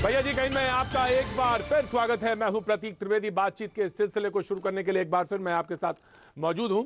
भैया जी कहीं मैं आपका एक बार फिर स्वागत है। मैं हूं प्रतीक त्रिवेदी। बातचीत के सिलसिले को शुरू करने के लिए एक बार फिर मैं आपके साथ मौजूद हूं।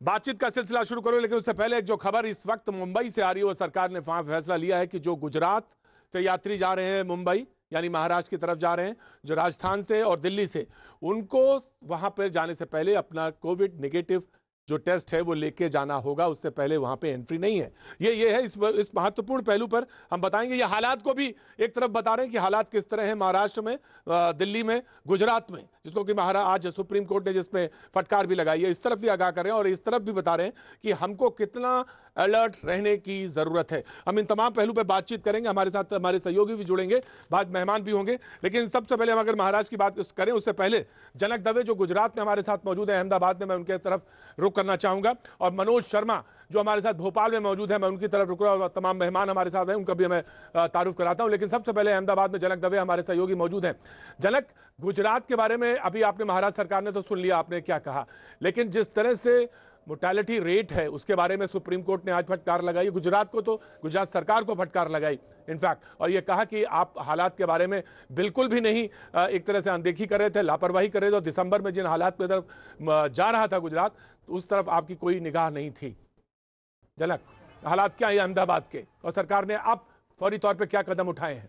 बातचीत का सिलसिला शुरू करूं, लेकिन उससे पहले एक जो खबर इस वक्त मुंबई से आ रही है, वो सरकार ने वहां फैसला लिया है कि जो गुजरात से यात्री जा रहे हैं मुंबई यानी महाराष्ट्र की तरफ जा रहे हैं, जो राजस्थान से और दिल्ली से, उनको वहां पर जाने से पहले अपना कोविड नेगेटिव जो टेस्ट है वो लेके जाना होगा। उससे पहले वहां पे एंट्री नहीं है। ये है इस महत्वपूर्ण पहलू पर हम बताएंगे। ये हालात को भी एक तरफ बता रहे हैं कि हालात किस तरह है महाराष्ट्र में, दिल्ली में, गुजरात में, जिसको कि आज सुप्रीम कोर्ट ने जिसमें फटकार भी लगाई है, इस तरफ भी आगाह कर रहे हैं और इस तरफ भी बता रहे हैं कि हमको कितना अलर्ट रहने की जरूरत है। हम इन तमाम पहलू पर बातचीत करेंगे। हमारे साथ हमारे सहयोगी भी जुड़ेंगे, बाद मेहमान भी होंगे। लेकिन सबसे पहले हम अगर महाराष्ट्र की बात करें, उससे पहले जनक दवे जो गुजरात में हमारे साथ मौजूद है, अहमदाबाद में, मैं उनके तरफ रुख करना चाहूंगा। और मनोज शर्मा जो हमारे साथ भोपाल में मौजूद है, मैं उनकी तरफ रुक रहा हूं। तमाम मेहमान हमारे साथ हैं, उनका भी मैं तारुफ कराता हूं। लेकिन सबसे पहले अहमदाबाद में जनक दवे हमारे सहयोगी मौजूद हैं। जनक, गुजरात के बारे में अभी आपने, महाराष्ट्र सरकार ने तो सुन लिया आपने क्या कहा, लेकिन जिस तरह से मोर्टेलिटी रेट है उसके बारे में सुप्रीम कोर्ट ने आज फटकार लगाई। गुजरात को तो, गुजरात सरकार को फटकार लगाई इनफैक्ट, और ये कहा कि आप हालात के बारे में बिल्कुल भी नहीं एक तरह से अनदेखी कर रहे थे, लापरवाही कर रहे थे। और दिसंबर में जिन हालात की तरफ जा रहा था गुजरात, उस तरफ आपकी कोई निगाह नहीं थी। जनक, हालात क्या है अहमदाबाद के, और सरकार ने अब फौरी तौर पे क्या कदम उठाए हैं?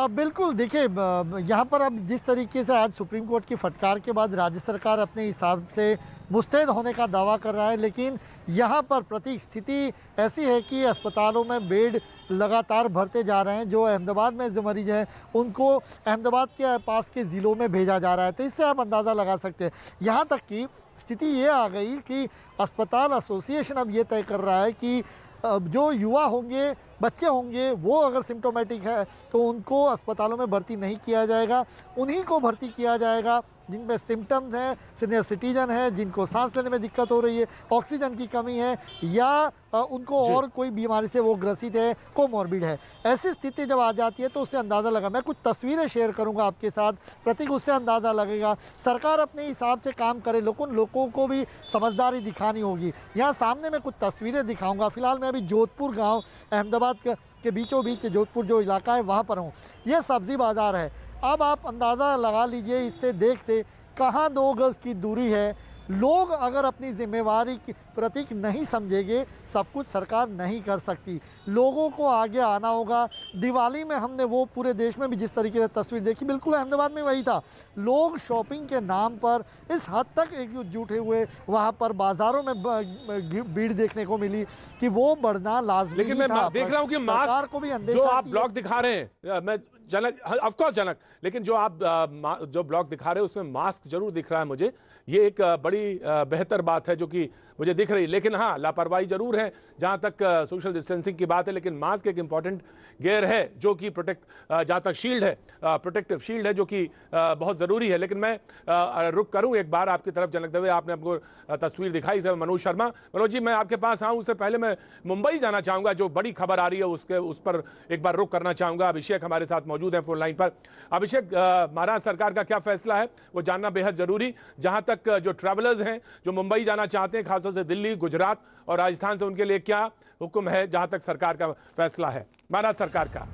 बिल्कुल, देखिए यहाँ पर अब जिस तरीके से आज सुप्रीम कोर्ट की फटकार के बाद राज्य सरकार अपने हिसाब से मुस्तैद होने का दावा कर रहा है, लेकिन यहाँ पर प्रतीक स्थिति ऐसी है कि अस्पतालों में बेड लगातार भरते जा रहे हैं। जो अहमदाबाद में जो मरीज हैं उनको अहमदाबाद के पास के ज़िलों में भेजा जा रहा है। तो इससे आप अंदाज़ा लगा सकते हैं। यहाँ तक कि स्थिति ये आ गई कि अस्पताल एसोसिएशन अब ये तय कर रहा है कि जो युवा होंगे, बच्चे होंगे, वो अगर सिम्टोमेटिक है तो उनको अस्पतालों में भर्ती नहीं किया जाएगा। उन्हीं को भर्ती किया जाएगा जिनमें सिम्टम्स हैं, सीनियर सिटीजन है, जिनको सांस लेने में दिक्कत हो रही है, ऑक्सीजन की कमी है, या उनको और कोई बीमारी से वो ग्रसित है, कोमॉर्बिड है। ऐसी स्थिति जब आ जाती है तो उससे अंदाज़ा लगा, मैं कुछ तस्वीरें शेयर करूंगा आपके साथ प्रतीक, उससे अंदाज़ा लगेगा। सरकार अपने हिसाब से काम करे, लेकिन लोगों को भी समझदारी दिखानी होगी। यहाँ सामने मैं कुछ तस्वीरें दिखाऊंगा। फिलहाल मैं अभी जोधपुर गाँव, अहमदाबाद के बीचों बीच जोधपुर जो इलाका है वहाँ पर हूँ। ये सब्ज़ी बाज़ार है। अब आप अंदाज़ा लगा लीजिए इससे देख से कहाँ 2 गज की दूरी है। लोग अगर अपनी जिम्मेवारी की प्रतीक नहीं समझेंगे, सब कुछ सरकार नहीं कर सकती। लोगों को आगे आना होगा। दिवाली में हमने वो पूरे देश में भी जिस तरीके से तस्वीर देखी, बिल्कुल अहमदाबाद में वही था। लोग शॉपिंग के नाम पर इस हद तक एकजुट हुए, वहाँ पर बाजारों में भीड़ देखने को मिली कि वो बढ़ना लाजमी था। लेकिन मैं देख रहा हूँ कि सरकार को भी जो आप ब्लॉग दिखा रहे हैं, मैं जनक, ऑफ कोर्स जनक, लेकिन जो आप जो ब्लॉग दिखा रहे हैं उसमें मास्क जरूर दिख रहा है मुझे। ये एक बड़ी बेहतर बात है जो कि मुझे दिख रही है। लेकिन हाँ, लापरवाही जरूर है जहां तक सोशल डिस्टेंसिंग की बात है। लेकिन मास्क एक इंपॉर्टेंट गियर है जो कि जहां तक शील्ड है, प्रोटेक्टिव शील्ड है, जो कि बहुत जरूरी है। लेकिन मैं रुक करूं एक बार आपकी तरफ। जनक दवे, आपने आपको तस्वीर दिखाई है। मनोज शर्मा, मनोज जी मैं आपके पास आऊं उससे पहले मैं मुंबई जाना चाहूंगा। जो बड़ी खबर आ रही है उस पर एक बार रुक करना चाहूंगा। अभिषेक हमारे साथ मौजूद है फोन लाइन पर। अभिषेक, महाराष्ट्र सरकार का क्या फैसला है वो जानना बेहद जरूरी। जहां तक जो ट्रैवलर्स हैं जो मुंबई जाना चाहते हैं, खासतौर से दिल्ली, गुजरात और राजस्थान से, उनके लिए क्या हुक्म है जहां तक सरकार का फैसला है, महाराष्ट्र सरकार का?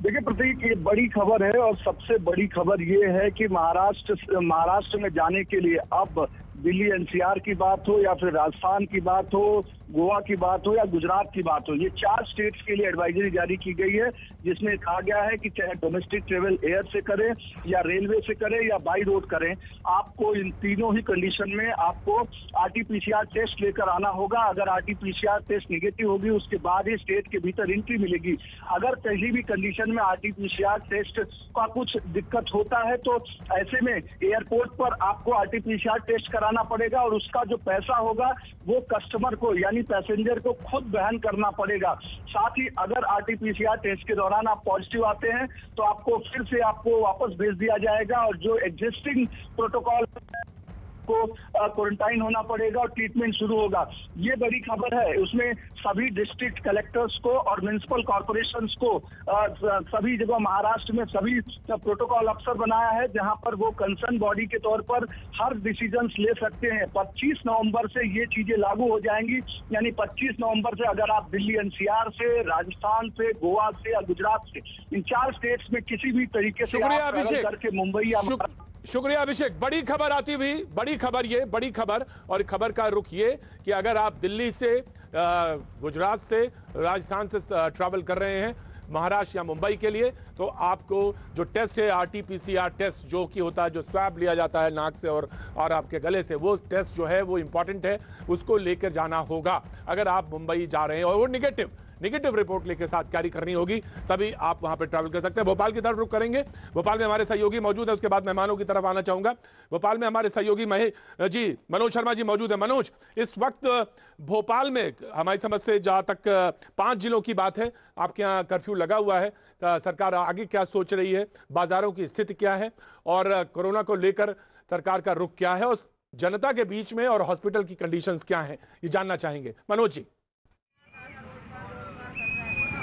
देखिए प्रतीक, ये बड़ी खबर है और सबसे बड़ी खबर ये है कि महाराष्ट्र में जाने के लिए अब दिल्ली एनसीआर की बात हो या फिर राजस्थान की बात हो, गोवा की बात हो या गुजरात की बात हो, ये 4 स्टेट्स के लिए एडवाइजरी जारी की गई है, जिसमें कहा गया है कि चाहे डोमेस्टिक ट्रेवल एयर से करें या रेलवे से करें या बाई रोड करें, आपको इन तीनों ही कंडीशन में आपको आरटीपीसीआर टेस्ट लेकर आना होगा। अगर आरटीपीसीआर टेस्ट निगेटिव होगी उसके बाद ही स्टेट के भीतर एंट्री मिलेगी। अगर किसी भी कंडीशन में आरटीपीसीआर टेस्ट का कुछ दिक्कत होता है तो ऐसे में एयरपोर्ट पर आपको आरटीपीसीआर टेस्ट कराना पड़ेगा और उसका जो पैसा होगा वो कस्टमर को यानी पैसेंजर को खुद वहन करना पड़ेगा। साथ ही अगर आरटीपीसीआर टेस्ट के दौरान आप पॉजिटिव आते हैं तो आपको फिर से आपको वापस भेज दिया जाएगा और जो एग्जिस्टिंग प्रोटोकॉल आपको क्वारंटाइन होना पड़ेगा और ट्रीटमेंट शुरू होगा। ये बड़ी खबर है। उसमें सभी डिस्ट्रिक्ट कलेक्टर्स को और म्युनिसिपल कॉर्पोरेशंस को सभी जगह महाराष्ट्र में सभी प्रोटोकॉल अफसर बनाया है, जहां पर वो कंसर्न बॉडी के तौर पर हर डिसीजंस ले सकते हैं। 25 नवंबर से ये चीजें लागू हो जाएंगी, यानी 25 नवंबर से अगर आप दिल्ली एनसीआर से, राजस्थान से, गोवा से या गुजरात से, इन 4 स्टेट्स में किसी भी तरीके से आप ट्रैवल करके मुंबई या शुक्रिया अभिषेक। बड़ी खबर आती हुई, बड़ी खबर ये, बड़ी खबर, और खबर का रुख ये कि अगर आप दिल्ली से, गुजरात से, राजस्थान से ट्रैवल कर रहे हैं महाराष्ट्र या मुंबई के लिए, तो आपको जो टेस्ट है आरटीपीसीआर टेस्ट जो कि होता है, जो स्वैब लिया जाता है नाक से और आपके गले से, वो टेस्ट जो है वो इंपॉर्टेंट है, उसको लेकर जाना होगा अगर आप मुंबई जा रहे हैं और वो निगेटिव रिपोर्ट लेकर साथ कैरी करनी होगी, तभी आप वहां पर ट्रैवल कर सकते हैं। भोपाल की तरफ रुख करेंगे। भोपाल में हमारे सहयोगी मौजूद है, उसके बाद मेहमानों की तरफ आना चाहूंगा। भोपाल में हमारे सहयोगी मनोज शर्मा जी मौजूद है। मनोज, इस वक्त भोपाल में हमारी समझ से जहां तक 5 जिलों की बात है, आपके यहाँ कर्फ्यू लगा हुआ है, सरकार आगे क्या सोच रही है, बाजारों की स्थिति क्या है और कोरोना को लेकर सरकार का रुख क्या है और जनता के बीच में और हॉस्पिटल की कंडीशंस क्या है, ये जानना चाहेंगे। मनोज जी।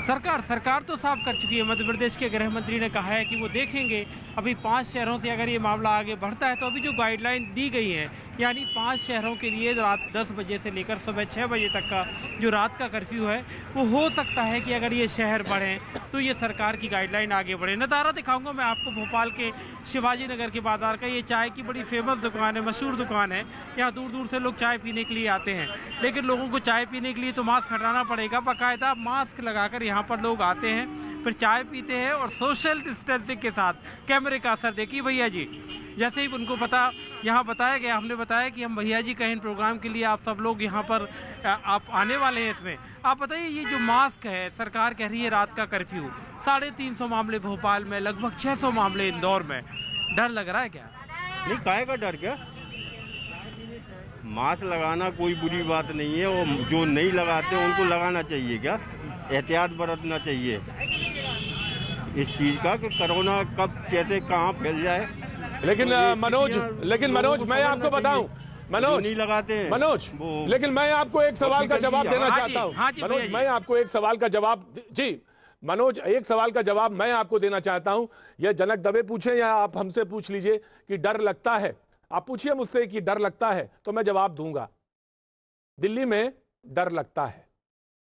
सरकार तो साफ कर चुकी है। मध्य प्रदेश के गृह मंत्री ने कहा है कि वो देखेंगे अभी 5 शहरों से अगर ये मामला आगे बढ़ता है तो अभी जो गाइडलाइन दी गई है, यानी 5 शहरों के लिए रात 10 बजे से लेकर सुबह 6 बजे तक का जो रात का कर्फ्यू है, वो हो सकता है कि अगर ये शहर बढ़ें तो ये सरकार की गाइडलाइन आगे बढ़े। नज़ारा दिखाऊंगा मैं आपको भोपाल के शिवाजी नगर के बाजार का। ये चाय की बड़ी फेमस दुकान है, मशहूर दुकान है। यहाँ दूर दूर से लोग चाय पीने के लिए आते हैं, लेकिन लोगों को चाय पीने के लिए तो मास्क हटाना पड़ेगा। बाकायदा मास्क लगाकर यहाँ पर लोग आते हैं, फिर चाय पीते हैं और सोशल डिस्टेंसिंग के साथ। कैमरे का असर देखिए भैया जी, जैसे ही उनको यहाँ बताया गया, हमने बताया कि हम भैया जी का इन प्रोग्राम के लिए आप सब लोग यहाँ पर आप आने वाले हैं। इसमें आप बताइए, ये जो मास्क है, सरकार कह रही है रात का कर्फ्यू, 350 मामले भोपाल में, लगभग 600 मामले इंदौर में, डर लग रहा है क्या? नहीं, काहे का डर क्या? मास्क लगाना कोई बुरी बात नहीं है, और जो नहीं लगाते उनको लगाना चाहिए। क्या एहतियात बरतना चाहिए इस चीज का कि कोरोना कब कैसे कहाँ फैल जाए। लेकिन मनोज मैं आपको बताऊं, मनोज नहीं लगाते हैं मनोज, लेकिन मैं आपको एक सवाल का जवाब देना चाहता हूं। मनोज, मैं आपको एक सवाल का जवाब, जी मनोज, एक सवाल का जवाब मैं आपको देना चाहता हूं। यह जनक दवे पूछे या आप हमसे पूछ लीजिए कि डर लगता है, आप पूछिए मुझसे कि डर लगता है, तो मैं जवाब दूंगा। दिल्ली में डर लगता है,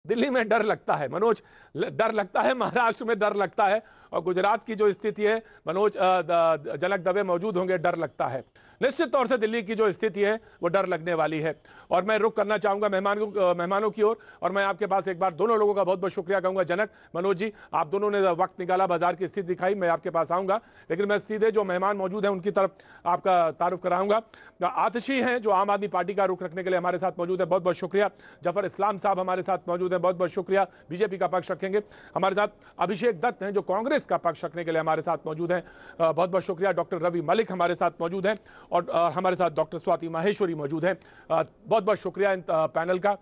दिल्ली में डर लगता है मनोज, डर लगता है। महाराष्ट्र में डर लगता है, और गुजरात की जो स्थिति है मनोज, जनक दवे मौजूद होंगे, डर लगता है। निश्चित तौर से दिल्ली की जो स्थिति है वो डर लगने वाली है। और मैं रुख करना चाहूंगा मेहमानों की ओर, और मैं आपके पास एक बार दोनों लोगों का बहुत बहुत शुक्रिया कहूंगा। जनक, मनोज जी, आप दोनों ने वक्त निकाला, बाजार की स्थिति दिखाई, मैं आपके पास आऊंगा, लेकिन मैं सीधे जो मेहमान मौजूद हैं उनकी तरफ आपका तारुफ कराऊंगा। आतिशी हैं जो आम आदमी पार्टी का रुख रखने के लिए हमारे साथ मौजूद है, बहुत बहुत शुक्रिया। जफर इस्लाम साहब हमारे साथ मौजूद है, बहुत बहुत शुक्रिया, बीजेपी का पक्ष रखेंगे। हमारे साथ अभिषेक दत्त हैं जो कांग्रेस का पक्ष रखने के लिए हमारे साथ मौजूद हैं, बहुत बहुत शुक्रिया। डॉक्टर रवि मलिक हमारे साथ मौजूद हैं, और हमारे साथ डॉक्टर स्वाति माहेश्वरी मौजूद हैं, बहुत बहुत शुक्रिया इन पैनल का।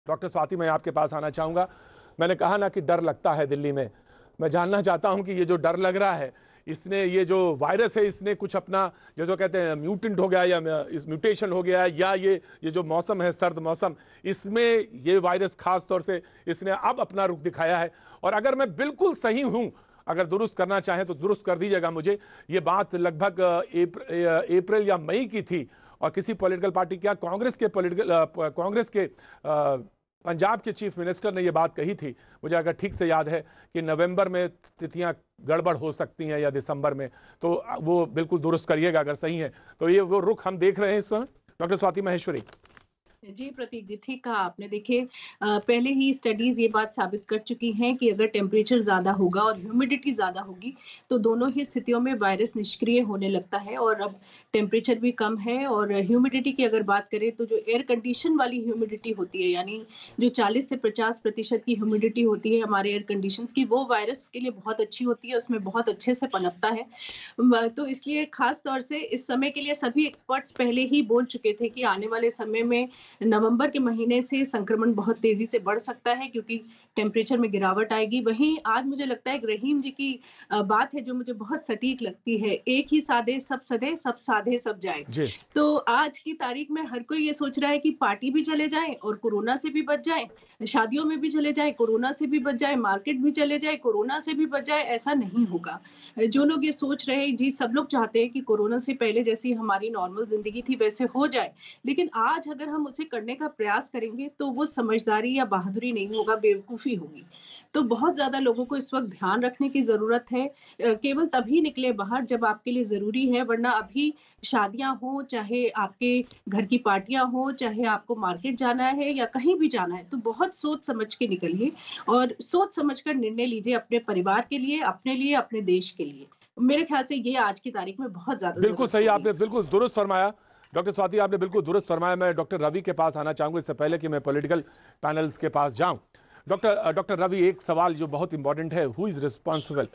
डॉक्टर स्वाति, मैं आपके पास आना चाहूंगा। मैंने कहा ना कि डर लगता है दिल्ली में, मैं जानना चाहता हूं कि ये जो डर लग रहा है, इसने, ये जो वायरस है, इसने कुछ अपना जो कहते हैं म्यूटेंट हो गया या इस म्यूटेशन हो गया, या ये जो मौसम है, सर्द मौसम, इसमें ये वायरस खास तौर से इसने अब अपना रुख दिखाया है। और अगर मैं बिल्कुल सही हूं, अगर दुरुस्त करना चाहें तो दुरुस्त कर दीजिएगा मुझे, ये बात लगभग अप्रैल या मई की थी, और किसी पॉलिटिकल पार्टी, क्या कांग्रेस के पंजाब के चीफ मिनिस्टर ने ये बात कही थी, मुझे अगर ठीक से याद है, कि नवंबर में स्थितियां गड़बड़ हो सकती हैं या दिसंबर में, तो वो बिल्कुल दुरुस्त करिएगा अगर सही है तो। ये वो रुख हम देख रहे हैं इस वक्त। डॉक्टर स्वाति माहेश्वरी। जी प्रतीक जी, ठीक कहा आपने। देखिए, पहले ही स्टडीज ये बात साबित कर चुकी हैं कि अगर टेम्परेचर ज्यादा होगा और ह्यूमिडिटी ज्यादा होगी तो दोनों ही स्थितियों में वायरस निष्क्रिय होने लगता है। और अब टेम्परेचर भी कम है, और ह्यूमिडिटी की अगर बात करें तो जो एयर कंडीशन वाली ह्यूमिडिटी होती है, यानी जो 40 से 50% की ह्यूमिडिटी होती है हमारे एयर कंडीशंस की, वो वायरस के लिए बहुत अच्छी होती है, उसमें बहुत अच्छे से पनपता है। तो इसलिए खास तौर से इस समय के लिए सभी एक्सपर्ट्स पहले ही बोल चुके थे कि आने वाले समय में नवंबर के महीने से संक्रमण बहुत तेजी से बढ़ सकता है, क्योंकि टेम्परेचर में गिरावट आएगी। वहीं आज मुझे लगता है रहीम जी की बात है जो मुझे बहुत सटीक लगती है, एक ही सादे सब सदे, सब सादे साधे सब जाए। तो आज की तारीख में हर कोई ये सोच रहा है कि पार्टी भी चले जाए और कोरोना से भी बच जाए, शादियों में भी चले जाए, कोरोना से भी बच जाए, मार्केट भी चले जाए, कोरोना से भी बच जाए। ऐसा नहीं होगा। जो लोग ये सोच रहे हैं, जी सब लोग चाहते हैं कि कोरोना से पहले जैसी हमारी नॉर्मल जिंदगी थी वैसे हो जाए, लेकिन आज अगर हम उसे करने का प्रयास करेंगे तो वो समझदारी या बहादुरी नहीं होगा, बेवकूफी होगी। तो बहुत ज्यादा लोगों को इस वक्त ध्यान रखने की जरूरत है। केवल तभी निकले बाहर जब आपके लिए जरूरी है, वरना अभी शादियां हो, चाहे आपके घर की पार्टियां हो, चाहे आपको मार्केट जाना है या कहीं भी जाना है, तो बहुत सोच समझ के निकलिए और सोच समझ कर निर्णय लीजिए अपने परिवार के लिए, अपने देश के लिए। मेरे ख्याल से ये आज की तारीख में बहुत ज्यादा बिल्कुल सही, आपने बिल्कुल दुरुस्त फरमाया डॉक्टर स्वाति, आपने बिल्कुल दुरुस्त फरमाया। मैं डॉक्टर रवि के पास आना चाहूंगा इससे पहले कि मैं पॉलिटिकल पैनल्स के पास जाऊं। डॉक्टर रवि, एक सवाल जो बहुत इंपॉर्टेंट है, हु इज रिस्पॉन्सिबल?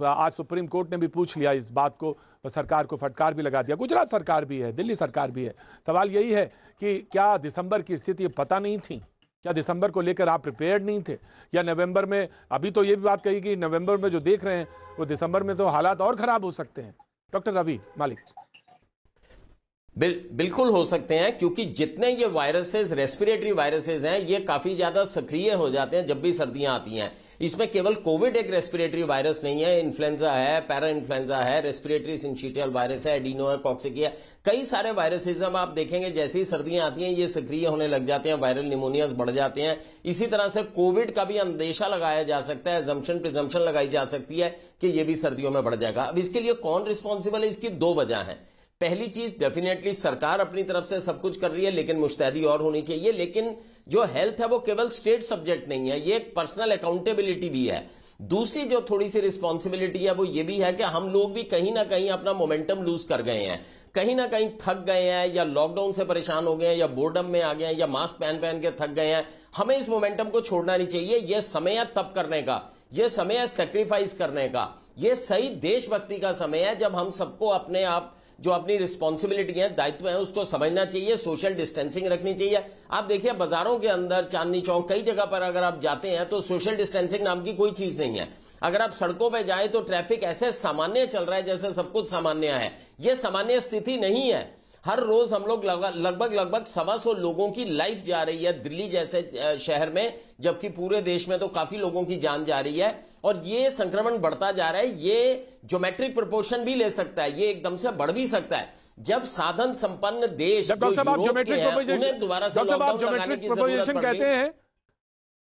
आज सुप्रीम कोर्ट ने भी पूछ लिया इस बात को, सरकार को फटकार भी लगा दिया, गुजरात सरकार भी है, दिल्ली सरकार भी है। सवाल यही है कि क्या दिसंबर की स्थिति पता नहीं थी? क्या दिसंबर को लेकर आप प्रिपेयर्ड नहीं थे? या नवंबर में, अभी तो ये भी बात कही कि नवंबर में जो देख रहे हैं वो दिसंबर में तो हालात और खराब हो सकते हैं। डॉक्टर रवि मालिक। बिल्कुल हो सकते हैं, क्योंकि जितने ये वायरसेस, रेस्पिरेटरी वायरसेस हैं, ये काफी ज्यादा सक्रिय हो जाते हैं जब भी सर्दियां आती हैं। इसमें केवल कोविड एक रेस्पिरेटरी वायरस नहीं है, इन्फ्लुएंजा है, पैरा इन्फ्लुएंजा है, रेस्पिरेटरी सिंचिटियल वायरस है, एडिनो है, कॉक्सिकी है, कई सारे वायरसेस हम आप देखेंगे जैसे ही सर्दियां आती हैं ये सक्रिय होने लग जाते हैं, वायरल निमोनियाज बढ़ जाते हैं। इसी तरह से कोविड का भी अंदेशा लगाया जा सकता है, अजम्पशन प्रिजम्पशन लगाई जा सकती है कि ये भी सर्दियों में बढ़ जाएगा। अब इसके लिए कौन रिस्पॉन्सिबल है? इसकी दो वजह है। पहली चीज, डेफिनेटली सरकार अपनी तरफ से सब कुछ कर रही है, लेकिन मुस्तैदी और होनी चाहिए। लेकिन जो हेल्थ है वो केवल स्टेट सब्जेक्ट नहीं है, ये एक पर्सनल अकाउंटेबिलिटी भी है। दूसरी जो थोड़ी सी रिस्पॉन्सिबिलिटी है वो ये भी है कि हम लोग भी कहीं ना कहीं अपना मोमेंटम लूज कर गए हैं, कहीं ना कहीं थक गए हैं, या लॉकडाउन से परेशान हो गए हैं, या बोर्डम में आ गए हैं, या मास्क पहन के थक गए हैं। हमें इस मोमेंटम को छोड़ना नहीं चाहिए। यह समय है तब करने का, यह समय है सेक्रीफाइस करने का, यह सही देशभक्ति का समय है जब हम सबको अपने आप जो अपनी रिस्पॉन्सिबिलिटी है, दायित्व है, उसको समझना चाहिए, सोशल डिस्टेंसिंग रखनी चाहिए। आप देखिए बाजारों के अंदर, चांदनी चौक, कई जगह पर अगर आप जाते हैं तो सोशल डिस्टेंसिंग नाम की कोई चीज नहीं है। अगर आप सड़कों पे जाएं तो ट्रैफिक ऐसे सामान्य चल रहा है जैसे सब कुछ सामान्य है। यह सामान्य स्थिति नहीं है। हर रोज हम लोग लगभग 125 लोगों की लाइफ जा रही है दिल्ली जैसे शहर में, जबकि पूरे देश में तो काफी लोगों की जान जा रही है। और ये संक्रमण बढ़ता जा रहा है, ये ज्योमेट्रिक प्रोपोर्शन भी ले सकता है, ये एकदम से बढ़ भी सकता है। जब साधन संपन्न देश जो यूरोप के हैं उन्हें दोबारा से लॉकडाउन लगाने की जरूरत पड़ गई।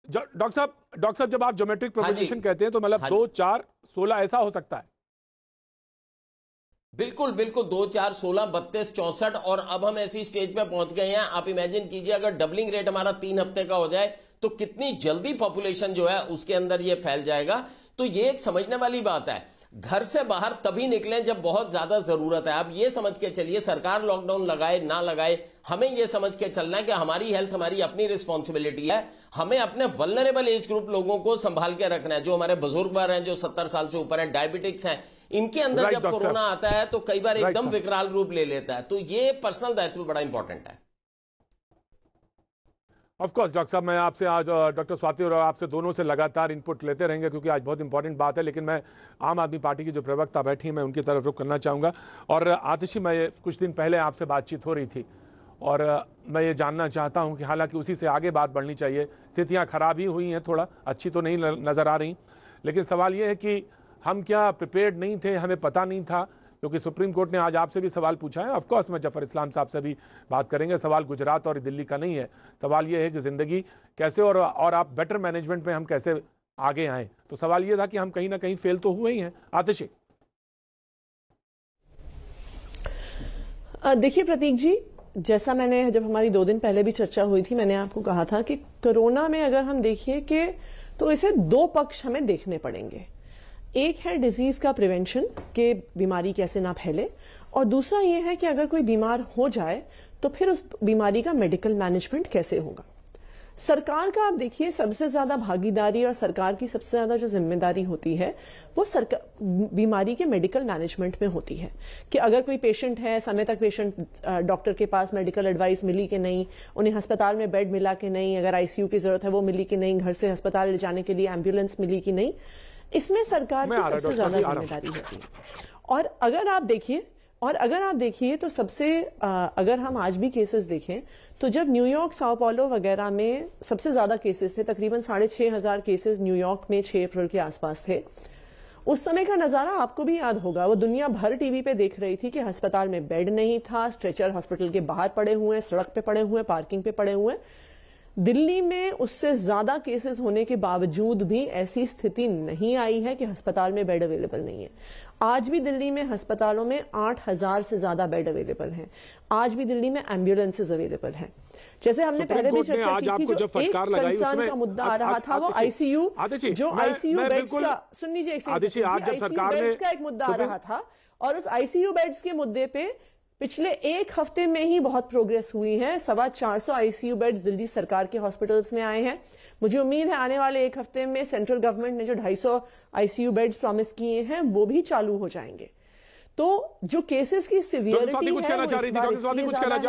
डॉक्टर साहब जब आप ज्योमेट्रिक प्रोपोजिशन कहते हैं तो मतलब 2, 4, 16 ऐसा हो सकता है? बिल्कुल 2, 4, 16, 32, 64 और अब हम ऐसी स्टेज पे पहुंच गए हैं। आप इमेजिन कीजिए अगर डबलिंग रेट हमारा 3 हफ्ते का हो जाए तो कितनी जल्दी पॉपुलेशन जो है उसके अंदर ये फैल जाएगा। तो ये एक समझने वाली बात है। घर से बाहर तभी निकलें जब बहुत ज्यादा जरूरत है। आप ये समझ के चलिए, सरकार लॉकडाउन लगाए ना लगाए, हमें ये समझ के चलना है कि हमारी हेल्थ हमारी अपनी रिस्पॉन्सिबिलिटी है। हमें अपने वल्नरेबल एज ग्रुप लोगों को संभाल के रखना है, जो हमारे बुजुर्ग हैं, जो 70 साल से ऊपर हैं, डायबिटिक्स हैं। इनके अंदर जब कोरोना आता है तो कई बार एकदम विकराल रूप ले लेता है। तो ये पर्सनल दायित्व बड़ा इंपॉर्टेंट है। ऑफ कोर्स डॉक्टर साहब, मैं आपसे आज डॉक्टर स्वाति और आपसे दोनों से लगातार इनपुट लेते रहेंगे क्योंकि आज बहुत इंपॉर्टेंट बात है। लेकिन मैं आम आदमी पार्टी की जो प्रवक्ता बैठी मैं उनकी तरफ रुख करना चाहूँगा। और आतिशी, मैं कुछ दिन पहले आपसे बातचीत हो रही थी और मैं ये जानना चाहता हूँ कि हालांकि उसी से आगे बात बढ़नी चाहिए, स्थितियाँ खराब ही हुई हैं, थोड़ा अच्छी तो नहीं नज़र आ रही, लेकिन सवाल ये है कि हम क्या प्रिपेयर्ड नहीं थे, हमें पता नहीं था? क्योंकि सुप्रीम कोर्ट ने आज आपसे भी सवाल पूछा है। ऑफकोर्स मैं जफर इस्लाम साहब से भी बात करेंगे। सवाल गुजरात और दिल्ली का नहीं है, सवाल ये है कि जिंदगी कैसे और आप बेटर मैनेजमेंट में हम कैसे आगे आए। तो सवाल ये था कि हम कहीं ना कहीं फेल तो हुए ही हैं। आतिशी, देखिए प्रतीक जी, जैसा मैंने जब हमारी 2 दिन पहले भी चर्चा हुई थी, मैंने आपको कहा था कि कोरोना में अगर हम देखिए कि तो इसे 2 पक्ष हमें देखने पड़ेंगे। एक है डिजीज का प्रिवेंशन, कि बीमारी कैसे ना फैले, और दूसरा ये है कि अगर कोई बीमार हो जाए तो फिर उस बीमारी का मेडिकल मैनेजमेंट कैसे होगा। सरकार का आप देखिए सबसे ज्यादा भागीदारी और सरकार की सबसे ज्यादा जो जिम्मेदारी होती है वो बीमारी के मेडिकल मैनेजमेंट में होती है। कि अगर कोई पेशेंट है, समय तक पेशेंट डॉक्टर के पास मेडिकल एडवाइस मिली कि नहीं, उन्हें अस्पताल में बेड मिला कि नहीं, अगर आईसीयू की जरूरत है वो मिली कि नहीं, घर से अस्पताल ले जाने के लिए एम्बुलेंस मिली कि नहीं, इसमें सरकार की सबसे ज्यादा जिम्मेदारी होती है। और अगर आप देखिए और अगर आप देखिए तो सबसे अगर हम आज भी केसेस देखें तो जब न्यूयॉर्क, साओ पाउलो वगैरह में सबसे ज्यादा केसेस थे, तकरीबन 6,500 केसेस न्यूयॉर्क में 6 अप्रैल के आसपास थे, उस समय का नजारा आपको भी याद होगा। वो दुनिया भर टीवी पे देख रही थी कि अस्पताल में बेड नहीं था, स्ट्रेचर हॉस्पिटल के बाहर पड़े हुए हैं, सड़क पे पड़े हुए हैं, पार्किंग पे पड़े हुए हैं। दिल्ली में उससे ज्यादा केसेस होने के बावजूद भी ऐसी स्थिति नहीं आई है कि अस्पताल में बेड अवेलेबल नहीं है। आज भी दिल्ली में अस्पतालों में 8,000 से ज्यादा बेड अवेलेबल हैं। आज भी दिल्ली में एम्बुलेंसेज अवेलेबल हैं। जैसे हमने पहले भी चर्चा की थी, जो एक कंसर्न का मुद्दा आ रहा था वो आईसीयू, जो आईसीयू बेड्स का, सुन लीजिए एक सेकंड, आईसीयू बेड्स का एक मुद्दा आ रहा था, और उस आईसीयू बेड्स के मुद्दे पे पिछले एक हफ्ते में ही बहुत प्रोग्रेस हुई है। 450 आईसीयू बेड्स दिल्ली सरकार के हॉस्पिटल्स में आए हैं। मुझे उम्मीद है आने वाले एक हफ्ते में सेंट्रल गवर्नमेंट ने जो 250 आईसीयू बेड्स प्रॉमिस किए हैं वो भी चालू हो जाएंगे। तो जो केसेस की सिवियरिटी है वो